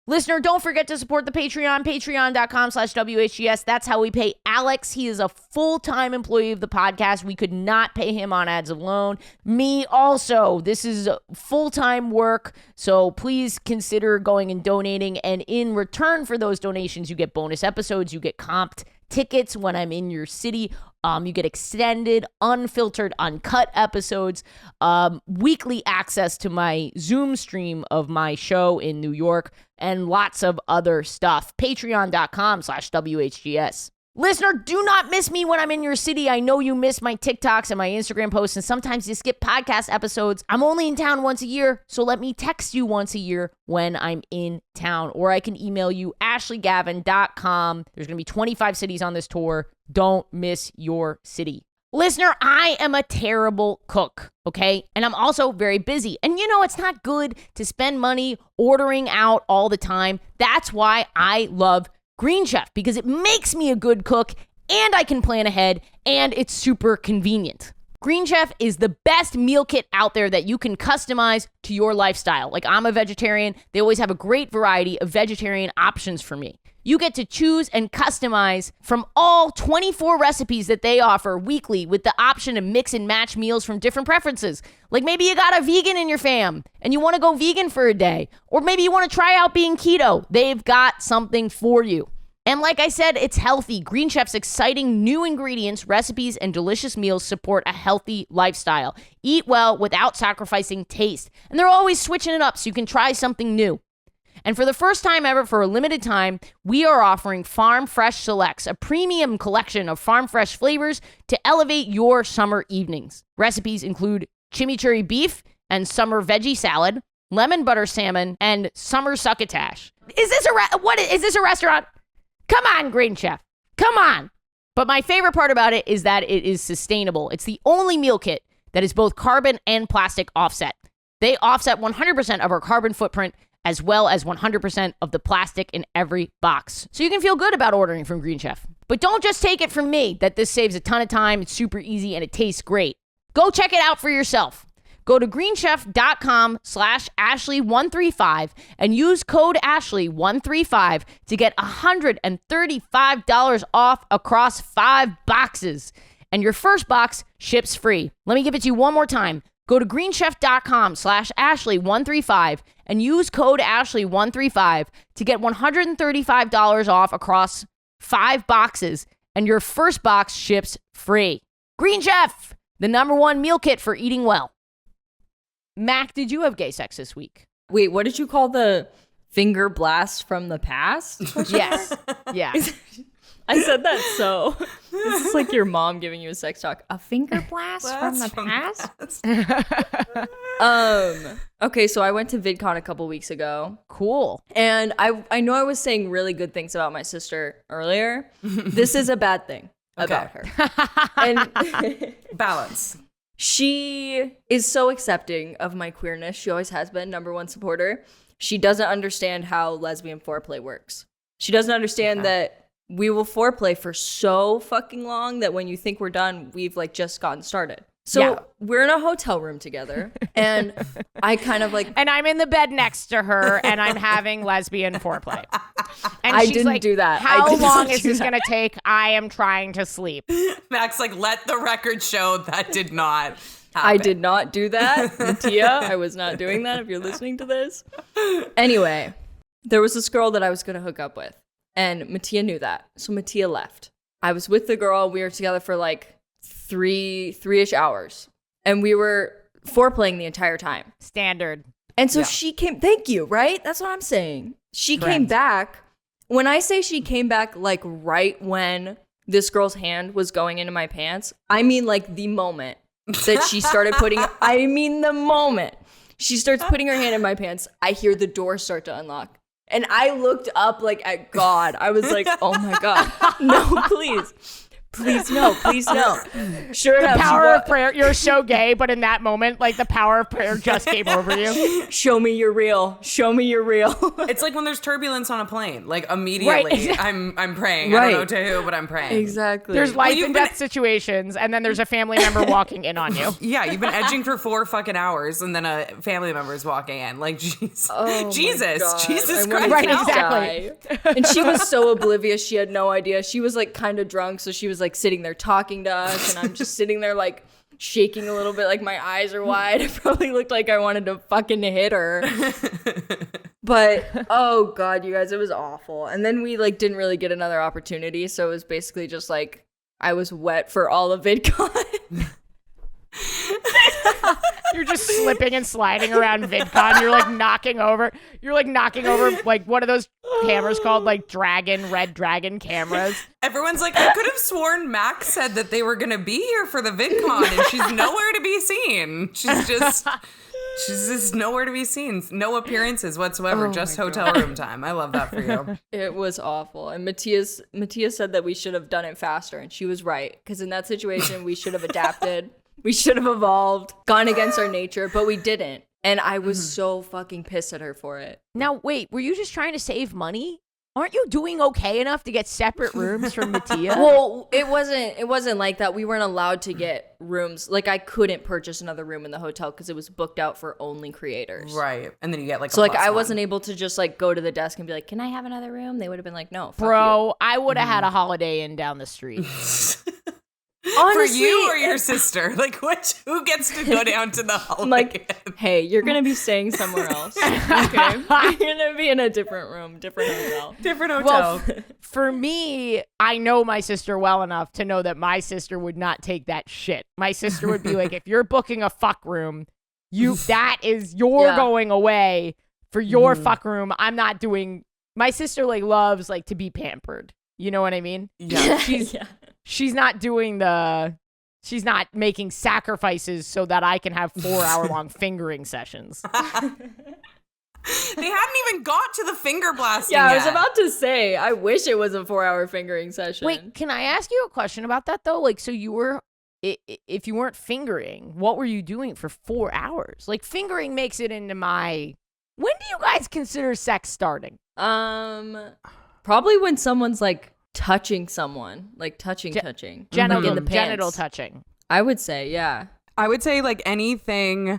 Listener, don't forget to support the Patreon, patreon.com/WHGS. That's how we pay Alex. He is a full-time employee of the podcast. We could not pay him on ads alone. Me also. This is full-time work, so please consider going and donating. And in return for those donations, you get bonus episodes. You get comped tickets when I'm in your city. You get extended, unfiltered, uncut episodes, weekly access to my Zoom stream of my show in New York, and lots of other stuff. Patreon.com/WHGS. Listener, do not miss me when I'm in your city. I know you miss my TikToks and my Instagram posts, and sometimes you skip podcast episodes. I'm only in town once a year, so let me text you once a year when I'm in town. Or I can email you, ashleygavin.com. There's going to be 25 cities on this tour. Don't miss your city. Listener, I am a terrible cook, okay? And I'm also very busy. And it's not good to spend money ordering out all the time. That's why I love Green Chef, because it makes me a good cook and I can plan ahead and it's super convenient. Green Chef is the best meal kit out there that you can customize to your lifestyle. I'm a vegetarian. They always have a great variety of vegetarian options for me. You get to choose and customize from all 24 recipes that they offer weekly with the option to mix and match meals from different preferences. Maybe you got a vegan in your fam and you want to go vegan for a day. Or maybe you want to try out being keto. They've got something for you. And like I said, it's healthy. Green Chef's exciting new ingredients, recipes, and delicious meals support a healthy lifestyle. Eat well without sacrificing taste. And they're always switching it up so you can try something new. And for the first time ever, for a limited time, we are offering Farm Fresh Selects, a premium collection of farm fresh flavors to elevate your summer evenings. Recipes include chimichurri beef and summer veggie salad, lemon butter salmon, and summer succotash. Is this a restaurant? Come on, Green Chef. Come on. But my favorite part about it is that it is sustainable. It's the only meal kit that is both carbon and plastic offset. They offset 100% of our carbon footprint, as well as 100% of the plastic in every box. So you can feel good about ordering from Green Chef. But don't just take it from me that this saves a ton of time, it's super easy, and it tastes great. Go check it out for yourself. Go to greenchef.com/Ashley135 and use code Ashley135 to get $135 off across 5 boxes. And your first box ships free. Let me give it to you one more time. Go to greenchef.com/Ashley135 and use code Ashley135 to get $135 off across 5 boxes. And your first box ships free. Green Chef, the #1 meal kit for eating well. Mac, did you have gay sex this week? Wait, what did you call the finger blast from the past? Yes. Yeah. I said that so. This is like your mom giving you a sex talk. A finger blast from the past? Okay, so I went to VidCon a couple weeks ago. Cool. And I know I was saying really good things about my sister earlier. This is a bad thing about her. And balance. She is so accepting of my queerness. She always has been, #1 supporter. She doesn't understand how lesbian foreplay works. She doesn't understand that we will foreplay for so fucking long that when you think we're done, we've like just gotten started. So we're in a hotel room together, and I kind of like... And I'm in the bed next to her, and I'm having lesbian foreplay. And I she's didn't like, do that. How long is this going to take? I am trying to sleep. Max, like, let the record show that did not happen. I did not do that. Mattia, I was not doing that if you're listening to this. Anyway, there was this girl that I was going to hook up with, and Mattia knew that. So Mattia left. I was with the girl. We were together for like three-ish hours, and we were foreplaying the entire time. Standard. And so she came, thank you, right? That's what I'm saying. She came back. When I say she came back like right when this girl's hand was going into my pants, I mean like the moment that she started the moment she starts putting her hand in my pants, I hear the door start to unlock. And I looked up like at God. I was like, oh my God, no, please. Please no, please no. Sure enough, the power of prayer. You're so gay, but in that moment, like the power of prayer just came over you. Show me you're real. Show me you're real. It's like when there's turbulence on a plane. Like immediately, right. I'm praying. I don't know to who, but I'm praying. Exactly. There's life and death situations, and then there's a family member walking in on you. Yeah, you've been edging for 4 fucking hours, and then a family member's walking in. Like, Jesus Christ. Right, exactly. And she was so oblivious. She had no idea. She was like kind of drunk, so she was like sitting there talking to us, and I'm just sitting there like shaking a little bit, like my eyes are wide. It probably looked like I wanted to fucking hit her. But oh God, you guys, it was awful. And then we like didn't really get another opportunity, so it was basically just like I was wet for all of VidCon. You're just slipping and sliding around VidCon. You're like knocking over like one of those cameras called like Red Dragon cameras. Everyone's like, I could have sworn Max said that they were going to be here for the VidCon, and she's nowhere to be seen. She's just nowhere to be seen. No appearances whatsoever, just hotel room time. I love that for you. It was awful. And Mattia said that we should have done it faster, and she was right. Because in that situation, we should have adapted. We should have evolved, gone against our nature, but we didn't. And I was so fucking pissed at her for it. Now, wait, were you just trying to save money? Aren't you doing okay enough to get separate rooms from Mattia? Well, it wasn't like that. We weren't allowed to get rooms. Like, I couldn't purchase another room in the hotel because it was booked out for only creators. Right. And then you get like so I wasn't able to just like go to the desk and be like, can I have another room? They would have been like, no, fuck Bro, you. I would have had a Holiday Inn down the street. for Honestly, you or your sister? Like, who gets to go down to the Holiday like, Inn? hey, you're going to be staying somewhere else. Okay. You're going to be in a different room, different hotel. Different hotel. Well, for me, I know my sister well enough to know that my sister would not take that shit. My sister would be like, if you're booking a fuck room, you're going away for your fuck room. I'm not doing... My sister like loves like to be pampered. You know what I mean? Yeah. She's not making sacrifices so that I can have 4-hour-long fingering sessions. They hadn't even got to the finger blasting Yeah, yet. I was about to say, I wish it was a 4-hour fingering session. Wait, can I ask you a question about that though? Like, so you were, if you weren't fingering, what were you doing for 4 hours? Like, fingering makes it into my... When do you guys consider sex starting? Probably when someone's like touching someone, like touching. Genital, in the pants. genital touching. I would say, yeah. I would say like anything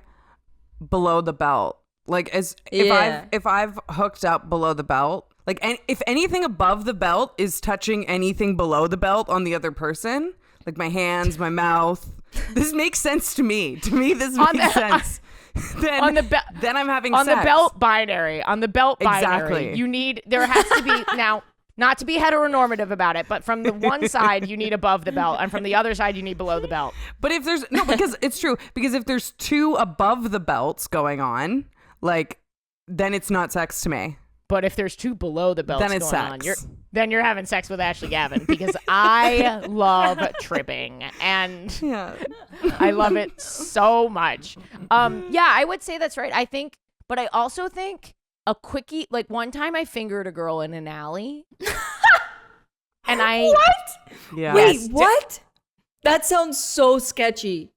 below the belt. Like if I've hooked up below the belt, like if anything above the belt is touching anything below the belt on the other person, like my hands, my mouth, this makes sense to me. To me, this makes sense. Then I'm having on sex. the belt binary. On the belt binary, Exactly. there has to be now. Not to be heteronormative about it, but from the one side you need above the belt, and from the other side you need below the belt. But if there's because it's true, because if there's 2 above the belts going on, like then it's not sex to me. But if there's two below the belts then it's going sex. on, then you're having sex with Ashley Gavin, because I love tripping, and I love it so much. Yeah, I would say that's right. I think, but I also think a quickie, like one time I fingered a girl in an alley. And What? Yeah. Wait, what? That sounds so sketchy.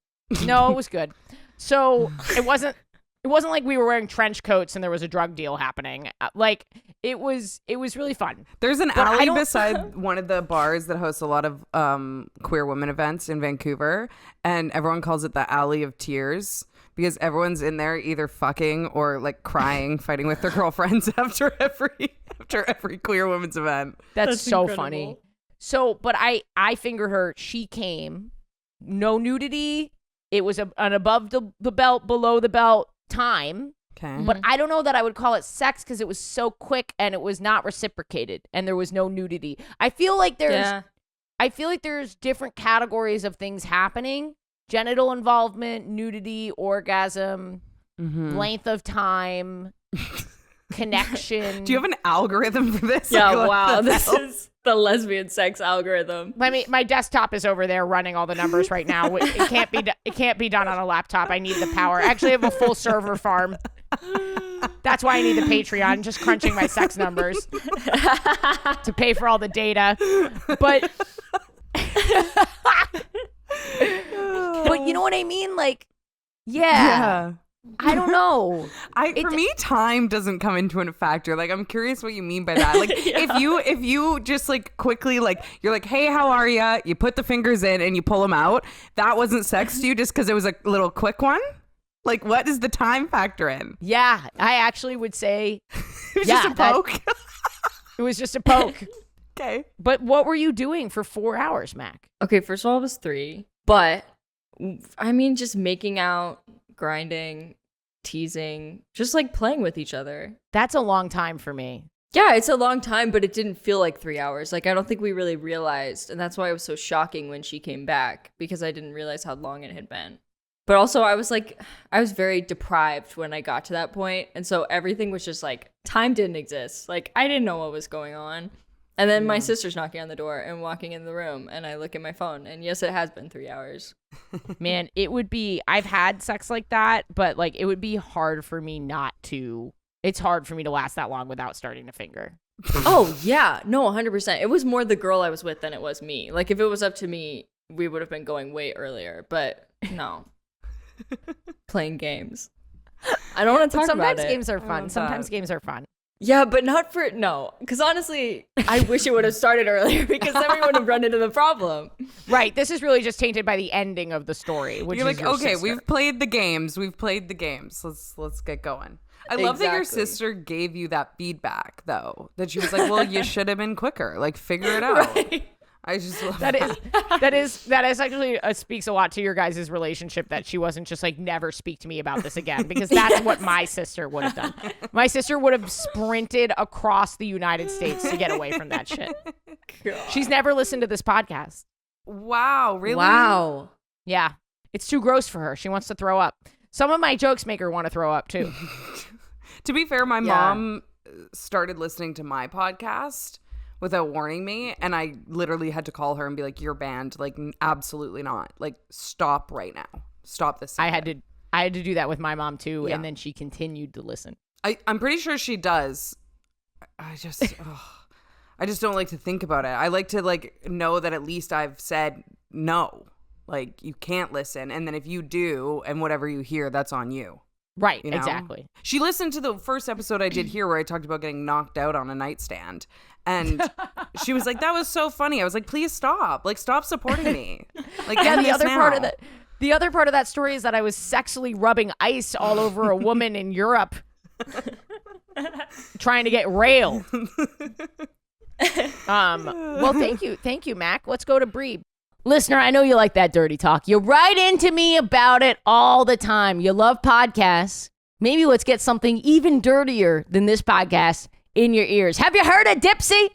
No, it was good. So it wasn't like we were wearing trench coats and there was a drug deal happening. Like it was really fun. There's an alley beside one of the bars that hosts a lot of queer women events in Vancouver, and everyone calls it the Alley of Tears because everyone's in there either fucking or like crying, fighting with their girlfriends after every queer women's event. That's so incredible. funny. So, but I fingered her. She came. No nudity. It was an above the belt, below the belt time. Okay. But I don't know that I would call it sex because it was so quick and it was not reciprocated and there was no nudity. I feel like there's different categories of things happening: genital involvement, nudity, orgasm, length of time, connection. Do you have an algorithm for this? Yeah, Like, what wow. the This hell? is the lesbian sex algorithm. My desktop is over there running all the numbers right now. It can't be done on a laptop. I need the power. Actually, I have a full server farm. That's why I need the Patreon. Just crunching my sex numbers to pay for all the data. But you know what I mean? Like, yeah. I don't know. For me, time doesn't come into a factor. Like, I'm curious what you mean by that. Like, if you just like quickly, like, you're like, hey, how are ya? You put the fingers in and you pull them out. That wasn't sex to you just because it was a little quick one? Like, what is the time factor in? Yeah, I actually would say It was just a poke. It was just a poke. Okay. But what were you doing for 4 hours, Mac? Okay, first of all, it was 3. But, I mean, just making out, grinding, teasing, just like playing with each other. That's a long time for me. Yeah, it's a long time, but it didn't feel like 3 hours. Like, I don't think we really realized. And that's why it was so shocking when she came back, because I didn't realize how long it had been. But also, I was very deprived when I got to that point. And so everything was just like, time didn't exist. Like, I didn't know what was going on. And then my sister's knocking on the door and walking in the room, and I look at my phone, and yes, it has been 3 hours. Man, I've had sex like that, but like it would be hard for me it's hard for me to last that long without starting to finger. Oh, yeah. No, 100%. It was more the girl I was with than it was me. Like, if it was up to me, we would have been going way earlier, but no. Playing games. I don't want to talk about it. Sometimes games are fun. Sometimes games are fun. Yeah, but because honestly, I wish it would have started earlier, because then we would have run into the problem. Right. This is really just tainted by the ending of the story, which You're is like, your okay, sister. we've played the games. Let's get going. I love that your Exactly. sister gave you that feedback, though. That she was like, well, you should have been quicker. Like, figure it out. Right. I just love That is actually speaks a lot to your guys' relationship, that she wasn't just like, never speak to me about this again, because that's what my sister would have done. My sister would have sprinted across the United States to get away from that shit. God. She's never listened to this podcast. Wow, really? Wow. Yeah. It's too gross for her. She wants to throw up. Some of my jokes make her want to throw up too. To be fair, my mom started listening to my podcast without warning me, and I literally had to call her and be like, you're banned. Like, absolutely not. Like, stop right now. Stop this. I had to do that with my mom too, Yeah. and then she continued to listen. I'm pretty sure she does. I just don't like to think about it. I like to like know that at least I've said no. Like, you can't listen, and then if you do, and whatever you hear, that's on you. Right, You know? exactly. She listened to the first episode I did here where I talked about getting knocked out on a nightstand. And she was like, that was so funny. I was like, please stop. Like, stop supporting me. Like, Yeah, end the this other now. part of that story is that I was sexually rubbing ice all over a woman in Europe trying to get railed. Well, thank you, Mac. Let's go to Bre. Listener, I know you like that dirty talk. You write into me about it all the time. You love podcasts. Maybe let's get something even dirtier than this podcast in your ears. Have you heard of Dipsy?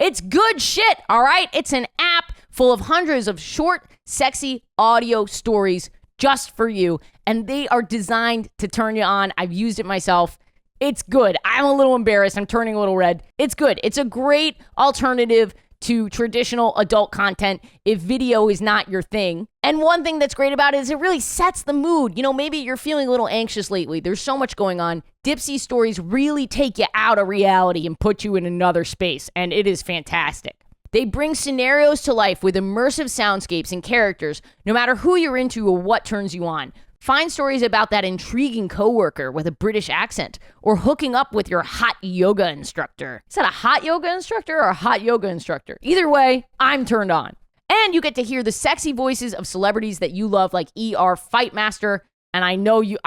It's good shit, all right? It's an app full of hundreds of short, sexy audio stories just for you, and they are designed to turn you on. I've used it myself. It's good. I'm a little embarrassed. I'm turning a little red. It's good. It's a great alternative to traditional adult content if video is not your thing. And one thing that's great about it is it really sets the mood. You know, maybe you're feeling a little anxious lately. There's so much going on. Dipsea stories really take you out of reality and put you in another space, and it is fantastic. They bring scenarios to life with immersive soundscapes and characters, no matter who you're into or what turns you on. Find stories about that intriguing coworker with a British accent or hooking up with your hot yoga instructor. Is that a hot yoga instructor or a hot yoga instructor? Either way, I'm turned on. And you get to hear the sexy voices of celebrities that you love, like ER Fightmaster. And I know you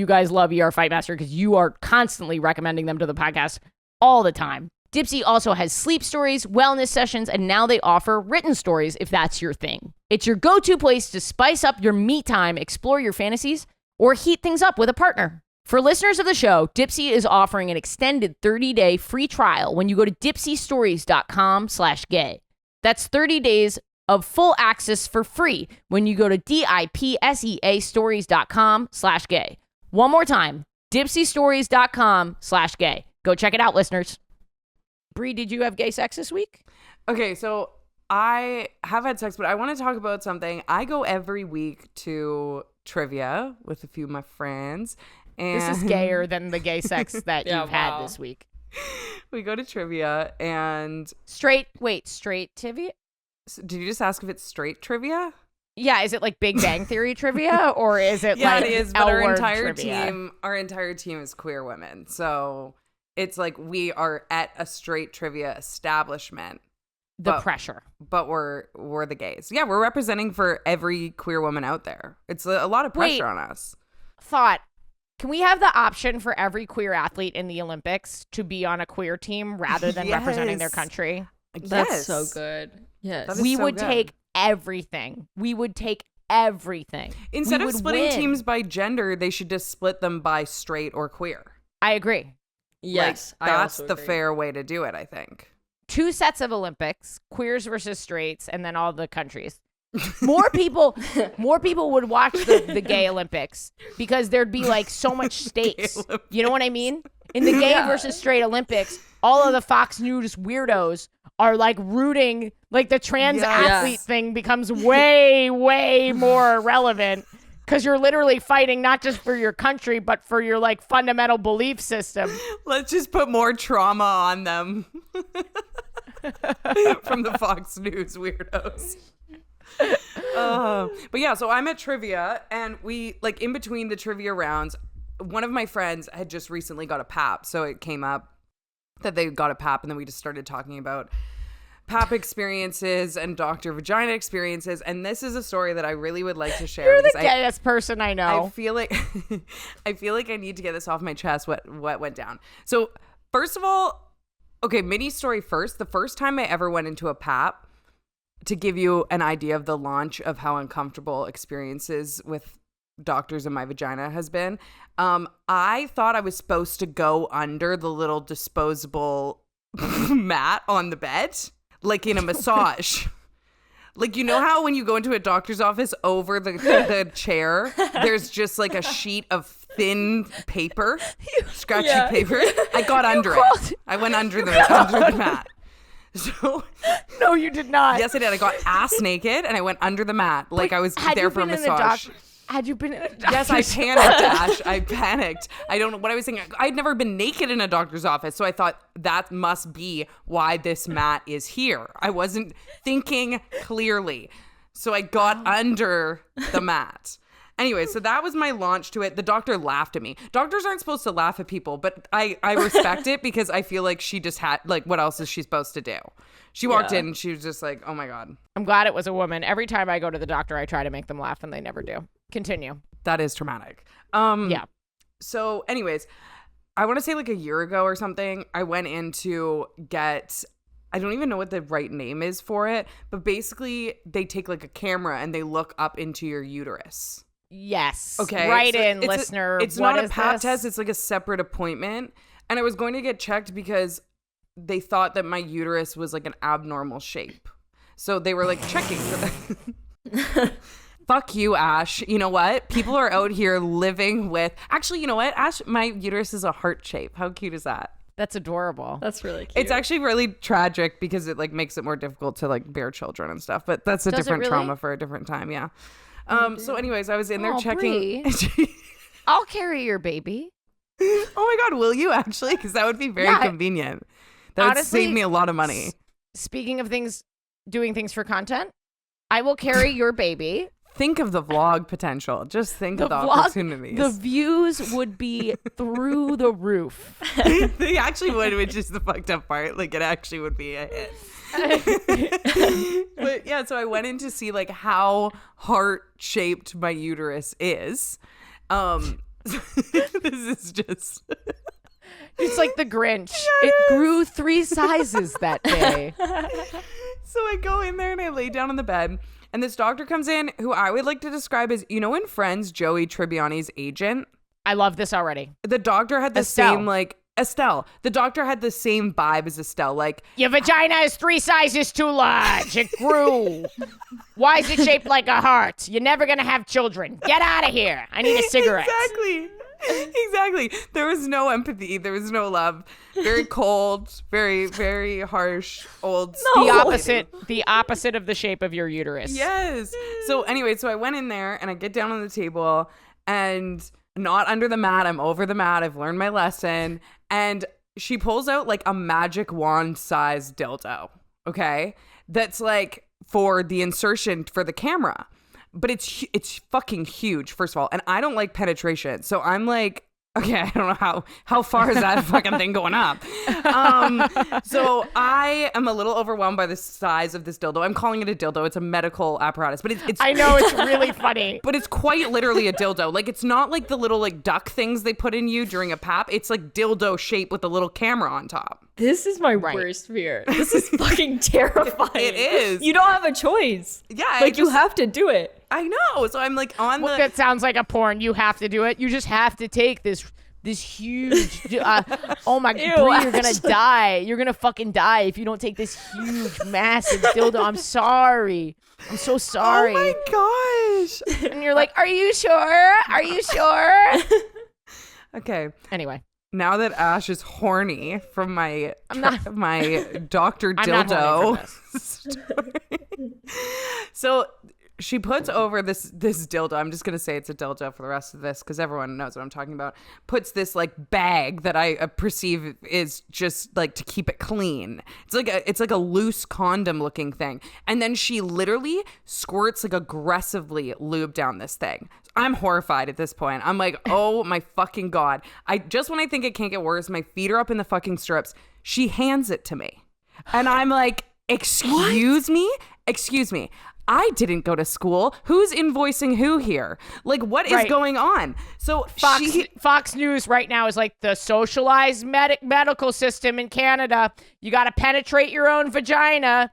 guys love ER Fightmaster because you are constantly recommending them to the podcast all the time. Dipsea also has sleep stories, wellness sessions, and now they offer written stories if that's your thing. It's your go-to place to spice up your me time, explore your fantasies, or heat things up with a partner. For listeners of the show, Dipsea is offering an extended 30-day free trial when you go to dipseastories.com/gay. That's 30 days of full access for free when you go to dipseastories.com/gay. One more time, dipseastories.com/gay. Go check it out, listeners. Bre, did you have gay sex this week? Okay, so I have had sex, but I want to talk about something. I go every week to trivia with a few of my friends. And this is gayer than the gay sex that you've had this week. We go to trivia and... Straight trivia? Did you just ask if it's straight trivia? Yeah, is it like Big Bang Theory trivia or is it yeah, like it is, but our entire team is queer women. So it's like we are at a straight trivia establishment. Pressure. But we're the gays. Yeah, we're representing for every queer woman out there. It's a lot of pressure on us. Thought, can we have the option for every queer athlete in the Olympics to be on a queer team rather than representing their country? That's so good. Yes. We would take everything. We would take everything. Instead of splitting teams by gender, they should just split them by straight or queer. I agree. Yes. Like, that's the fair way to do it, I think. 2 sets of Olympics, queers versus straights, and then all the countries. More people would watch the gay Olympics because there'd be like so much stakes. You know what I mean? In the gay versus straight Olympics, all of the Fox News weirdos are like rooting, like the trans athlete thing becomes way, way more relevant because you're literally fighting not just for your country, but for your like fundamental belief system. Let's just put more trauma on them from the Fox News weirdos. But yeah, so I'm at trivia and we like in between the trivia rounds, one of my friends had just recently got a PAP. So it came up that they got a PAP and then we just started talking about PAP experiences and doctor vagina experiences. And this is a story that I really would like to share. You're the gayest person I know. I feel like I need to get this off my chest, what went down. So first of all, okay, mini story first. The first time I ever went into a PAP, to give you an idea of the launch of how uncomfortable experiences with doctors in my vagina has been, I thought I was supposed to go under the little disposable mat on the bed, like in a massage. Like, you know how when you go into a doctor's office, over the chair, there's just like a sheet of thin paper, scratchy paper? I got under it. I went under the mat. So, no, you did not. Yes, I did. I got ass naked and I went under the mat like I was there for a massage. Had you been in a doctor's Yes, I panicked, Ash. I panicked. I don't know what I was thinking. I'd never been naked in a doctor's office, so I thought that must be why this mat is here. I wasn't thinking clearly. So I got under the mat. Anyway, so that was my launch to it. The doctor laughed at me. Doctors aren't supposed to laugh at people, but I respect it because I feel like she just had, like, what else is she supposed to do? She walked in and she was just like, oh my God. I'm glad it was a woman. Every time I go to the doctor, I try to make them laugh and they never do. Continue. That is traumatic. Yeah. So anyways, I want to say like a year ago or something, I went in to get, I don't even know what the right name is for it, but basically they take like a camera and they look up into your uterus. Yes. Okay. Right so in, listener. It's not a pap test. It's like a separate appointment. And I was going to get checked because they thought that my uterus was like an abnormal shape. So they were like checking for that. Fuck you, Ash. You know what? People are out here living with... Actually, you know what? Ash, my uterus is a heart shape. How cute is that? That's adorable. That's really cute. It's actually really tragic because it like makes it more difficult to like bear children and stuff. But that's a different trauma for a different time. Yeah. So anyways, I was in there checking. I'll carry your baby. Oh my God, will you actually? Because that would be very convenient. That would save me a lot of money. Speaking of doing things for content, I will carry your baby. Think of the vlog potential. Just think of the opportunities. The views would be through the roof. They actually would, which is the fucked up part. Like, it actually would be a hit. But yeah, so I went in to see like how heart-shaped my uterus is. This is just... It's like the Grinch. It grew 3 sizes that day. So I go in there and I lay down on the bed. And this doctor comes in who I would like to describe as, you know, in Friends, Joey Tribbiani's agent. I love this already. The doctor had the same, like, Estelle. The doctor had the same vibe as Estelle. Like, your vagina is 3 sizes too large. It grew. Why is it shaped like a heart? You're never going to have children. Get out of here. I need a cigarette. Exactly. There was no empathy. There was no love. Very cold, very, very harsh, old. The opposite of the shape of your uterus. Yes. So anyway, so I went in there and I get down on the table and not under the mat. I'm over the mat. I've learned my lesson. And she pulls out like a magic wand sized dildo. Okay. That's like for the insertion for the camera. But it's fucking huge, first of all. And I don't like penetration. So I'm like, okay, I don't know how far is that fucking thing going up? So I am a little overwhelmed by the size of this dildo. I'm calling it a dildo. It's a medical apparatus. But it's I know, it's really funny. But it's quite literally a dildo. Like, it's not like the little like duck things they put in you during a pap. It's like dildo shape with a little camera on top. This is my worst fear. This is fucking terrifying. It is. You don't have a choice. Yeah. Like, you have to do it. I know. So I'm like on the... That sounds like a porn. You have to do it. You just have to take this huge... oh my God, Bre, you're going to die. You're going to fucking die if you don't take this huge, massive dildo. I'm sorry. I'm so sorry. Oh my gosh. And you're like, are you sure? Are you sure? Okay. Anyway. Now that Ash is horny from my Dr. I'm not horny Dildo story. So she puts over this dildo. I'm just gonna say it's a dildo for the rest of this because everyone knows what I'm talking about. Puts this like bag that I perceive is just like to keep it clean. It's like a loose condom looking thing, and then she literally squirts like aggressively lube down this thing. I'm horrified at this point. I'm like, oh my fucking God. When I think it can't get worse, my feet are up in the fucking stirrups. She hands it to me. And I'm like, excuse me? I didn't go to school. Who's invoicing who here? Like, what is going on? So Fox News right now is like the socialized medical system in Canada. You got to penetrate your own vagina.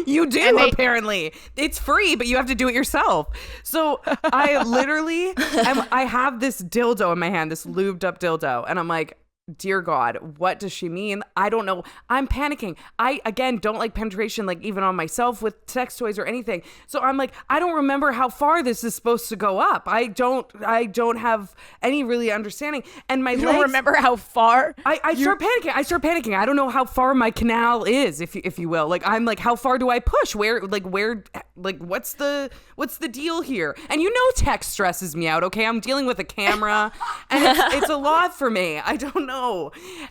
You do, apparently. It's free, but you have to do it yourself. So I literally, I have this dildo in my hand, this lubed up dildo. And I'm like, dear God, what does she mean? I don't know. I'm panicking. I, again, don't like penetration, like even on myself with sex toys or anything. So I'm like, I don't remember how far this is supposed to go up. I don't have any really understanding. And my legs, don't remember how far? I start panicking. I don't know how far my canal is, if you will. Like, I'm like, how far do I push? Where, what's the deal here? And you know, tech stresses me out. Okay. I'm dealing with a camera and it's a lot for me. I don't know.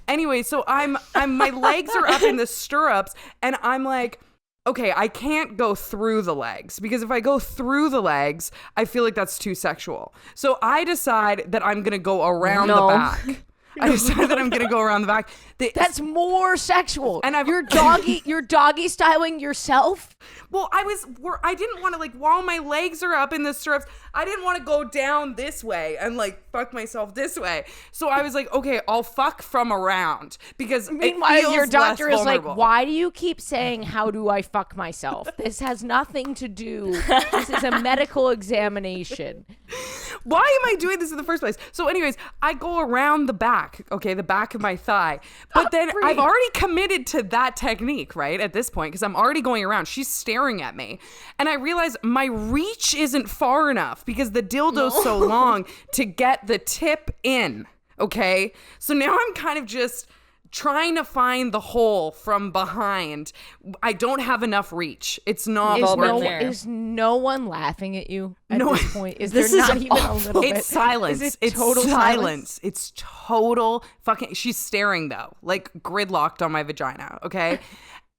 Anyway, so I'm my legs are up in the stirrups and I'm like, okay, I can't go through the legs because if I go through the legs, I feel like that's too sexual. So I decide that I'm going to go around the back. I decided that I'm going to go around the back. That's more sexual. And you're doggy styling yourself? Well, I didn't want to, like, while my legs are up in the stirrups, I didn't want to go down this way and, like, fuck myself this way. So I was like, okay, I'll fuck from around because meanwhile, your doctor is like, why do you keep saying, how do I fuck myself? This has nothing to do. This is a medical examination. Why am I doing this in the first place? So anyways, I go around the back, okay, the back of my thigh. But then I've already committed to that technique, right? At this point, because I'm already going around. She's staring at me. And I realize my reach isn't far enough because the dildo's so long to get the tip in. Okay? So now I'm kind of just trying to find the hole from behind. I don't have enough reach. It's not working. Is no one laughing at you at this point? Is there not even a little bit? It's silence. It's total silence. It's total fucking... She's staring, though. Like, gridlocked on my vagina, okay?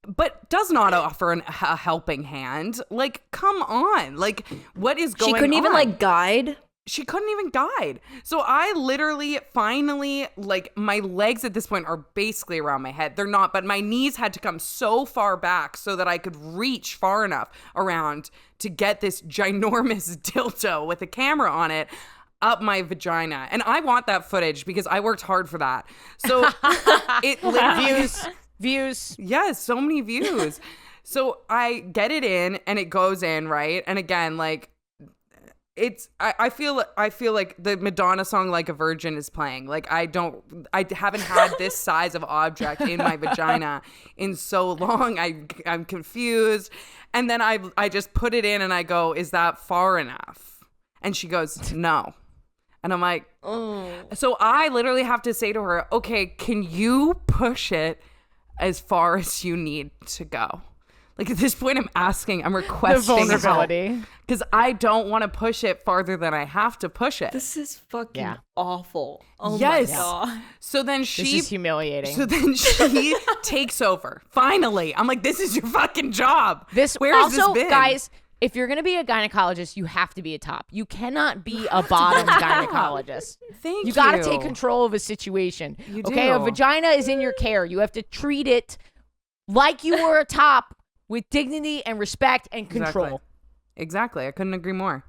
But does not offer a helping hand. Like, come on. Like, what is going on? She couldn't even, like, guide? She couldn't even guide. So I literally finally, like, my legs at this point are basically around my head. They're not, but my knees had to come so far back so that I could reach far enough around to get this ginormous dildo with a camera on it up my vagina. And I want that footage because I worked hard for that. So it literally... Views. Yes, so many views. So I get it in and it goes in, right? And again, like, I feel like the Madonna song Like a Virgin is playing. Like I haven't had this size of object in my vagina in so long. I'm confused. And then I just put it in and I go, is that far enough? And she goes, no. And I'm like, oh. So I literally have to say to her, okay, can you push it as far as you need to go? Like at this point, I'm requesting the vulnerability because I don't want to push it farther than I have to push it. This is fucking awful. Oh yes. My God. So then this is humiliating. So then she takes over. Finally, I'm like, this is your fucking job. Where has this been? Guys, if you're gonna be a gynecologist, you have to be a top. You cannot be a bottom gynecologist. Thank you. You got to take control of a situation. You do. Okay, a vagina is in your care. You have to treat it like you were a top. With dignity and respect and control. Exactly. I couldn't agree more.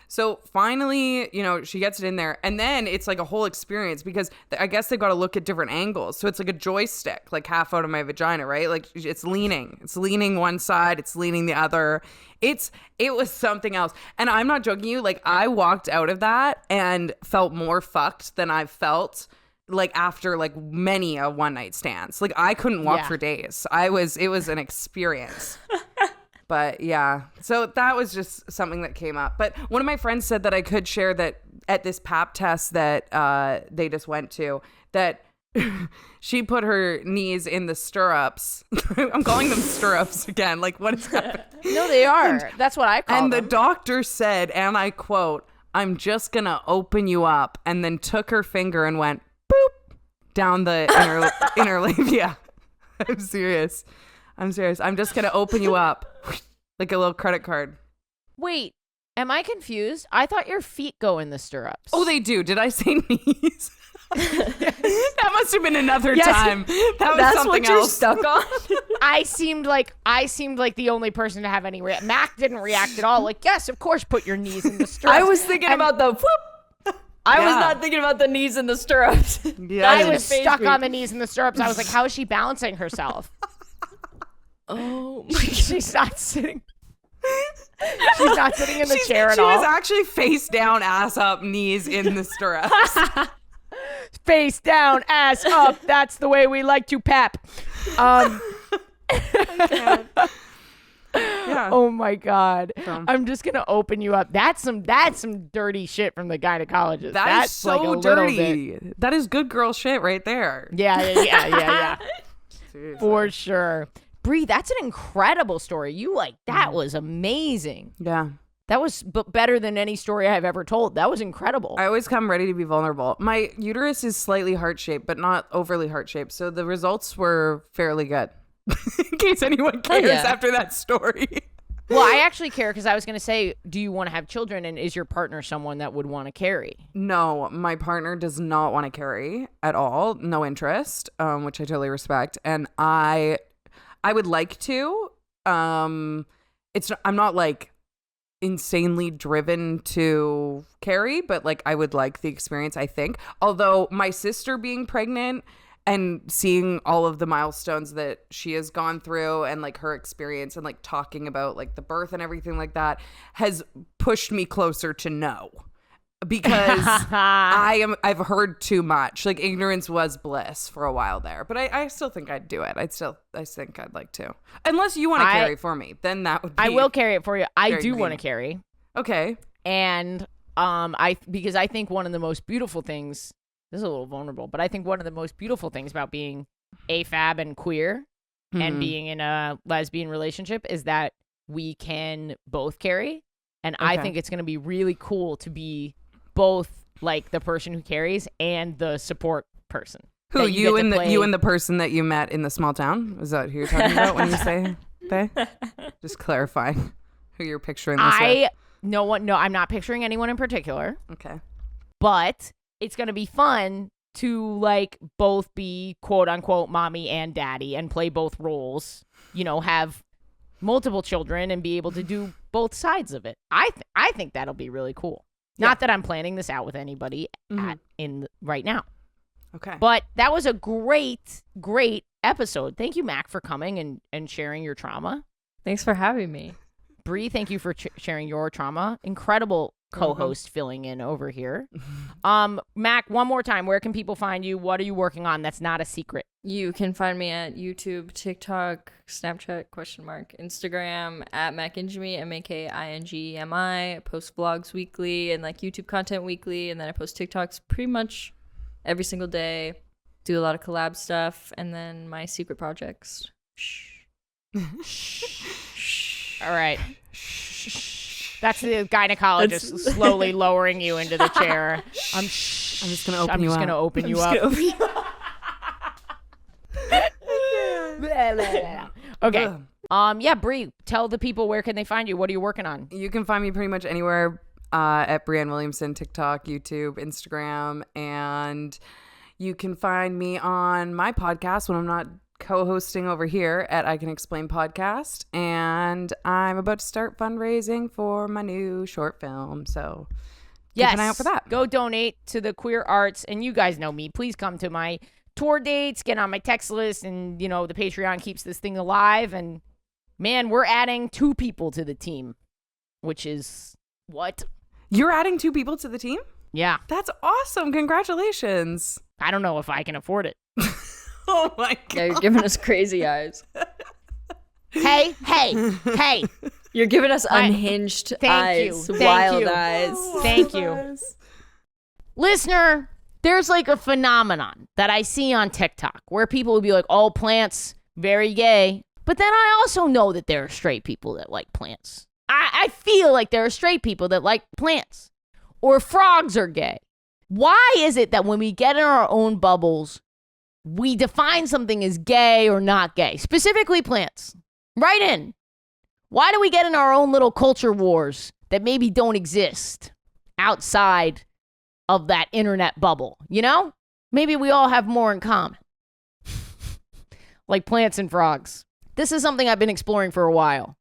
So finally, she gets it in there. And then it's like a whole experience because I guess they've got to look at different angles. So it's like a joystick, like half out of my vagina, right? Like it's leaning. It's leaning one side. It's leaning the other. It was something else. And I'm not joking you. Like I walked out of that and felt more fucked than I've felt like after like many a one night stands. Like I couldn't walk for days. It was an experience. But yeah, so that was just something that came up. But one of my friends said that I could share that at this pap test that they just went to, that she put her knees in the stirrups. I'm calling them stirrups again. Like what is happening? No, they are. That's what I call them. And the doctor said, and I quote, "I'm just gonna open you up," and then took her finger and went down the inner labia. I'm serious. I'm just going to open you up like a little credit card. Wait, am I confused? I thought your feet go in the stirrups. Oh, they do. Did I say knees? That must have been another time. That's something what else. You're stuck on. I seemed like the only person to have any Mac didn't react at all. Like, yes, of course, put your knees in the stirrups. I was thinking about the whoop. I was not thinking about the knes in the stirrups. Yeah, I was stuck on the knees in the stirrups. I was like, how is she balancing herself? Oh, she's not sitting. She's not sitting in the chair at all. She was actually face down, ass up, knees in the stirrups. Face down, ass up. That's the way we like to pap. Yeah. Oh my God. I'm just gonna open you up. That's some dirty shit from the gynecologist. That's so like a dirty. That is good girl shit right there. Yeah. Seriously. For sure. Bre, that's an incredible story. That was amazing. Yeah. That was better than any story I've ever told. That was incredible. I always come ready to be vulnerable. My uterus is slightly heart-shaped, but not overly heart-shaped. So the results were fairly good. In case anyone cares after that story. Well, I actually care because I was going to say, do you want to have children, and is your partner someone that would want to carry? No, my partner does not want to carry at all. No interest, which I totally respect. And I would like to. I'm not like insanely driven to carry, but like I would like the experience, I think. Although my sister being pregnant and seeing all of the milestones that she has gone through and like her experience and like talking about like the birth and everything like that has pushed me closer to no. because I've heard too much. Like, ignorance was bliss for a while there, but I still think I'd do it. I think I'd like to, unless you want to carry for me. Then that would be. I will carry it for you. I do want to carry. Okay. And because I think one of the most beautiful things. This is a little vulnerable, but I think one of the most beautiful things about being AFAB and queer and being in a lesbian relationship is that we can both carry. And I think it's going to be really cool to be both like the person who carries and the support person. Who, you and the person that you met in the small town? Is that who you're talking about when you say they? Just clarifying who you're picturing this with. No, I'm not picturing anyone in particular. Okay. But it's going to be fun to like both be quote unquote mommy and daddy and play both roles, have multiple children and be able to do both sides of it. I think that'll be really cool. Yeah. Not that I'm planning this out with anybody right now. Okay. But that was a great episode. Thank you, Mac, for coming and sharing your trauma. Thanks for having me. Bre, thank you for sharing your trauma. Incredible co-host filling in over here. Mac, one more time, where can people find you? What are you working on that's not a secret? You can find me at YouTube, TikTok, Snapchat, Instagram, at Mak Ingemi, Makingemi. I post vlogs weekly and like YouTube content weekly, and then I post TikToks pretty much every single day. Do a lot of collab stuff, and then my secret projects. All right. That's the gynecologist slowly lowering you into the chair. I'm just going to open you up. I'm just going to open you up. Okay. Yeah, Bre, tell the people where can they find you? What are you working on? You can find me pretty much anywhere at Breanne Williamson, TikTok, YouTube, Instagram, and you can find me on my podcast when I'm not co-hosting over here at I Can Explain Podcast, and I'm about to start fundraising for my new short film, so keep an eye out for that. Go donate to the queer arts, and you guys know me. Please come to my tour dates, get on my text list, and the Patreon keeps this thing alive. And man, we're adding 2 people to the team, which is what? You're adding 2 people to the team? Yeah. That's awesome. Congratulations. I don't know if I can afford it. Oh my God. Yeah, you're giving us crazy eyes. Hey. You're giving us unhinged eyes. Wild eyes. Thank you. Listener, there's like a phenomenon that I see on TikTok where people will be like, oh, plants, very gay. But then I also know that there are straight people that like plants. I feel like there are straight people that like plants. Or frogs are gay. Why is it that when we get in our own bubbles, we define something as gay or not gay? Specifically plants. Write in. Why do we get in our own little culture wars that maybe don't exist outside of that internet bubble? Maybe we all have more in common. Like plants and frogs. This is something I've been exploring for a while.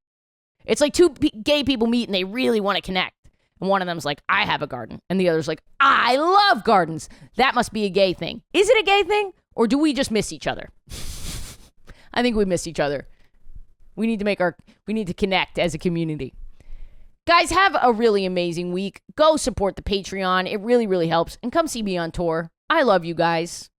It's like 2 gay people meet and they really want to connect. And one of them's like, I have a garden. And the other's like, I love gardens. That must be a gay thing. Is it a gay thing? Or do we just miss each other? I think we miss each other. We need to connect as a community. Guys, have a really amazing week. Go support the Patreon. It really, really helps. And come see me on tour. I love you guys.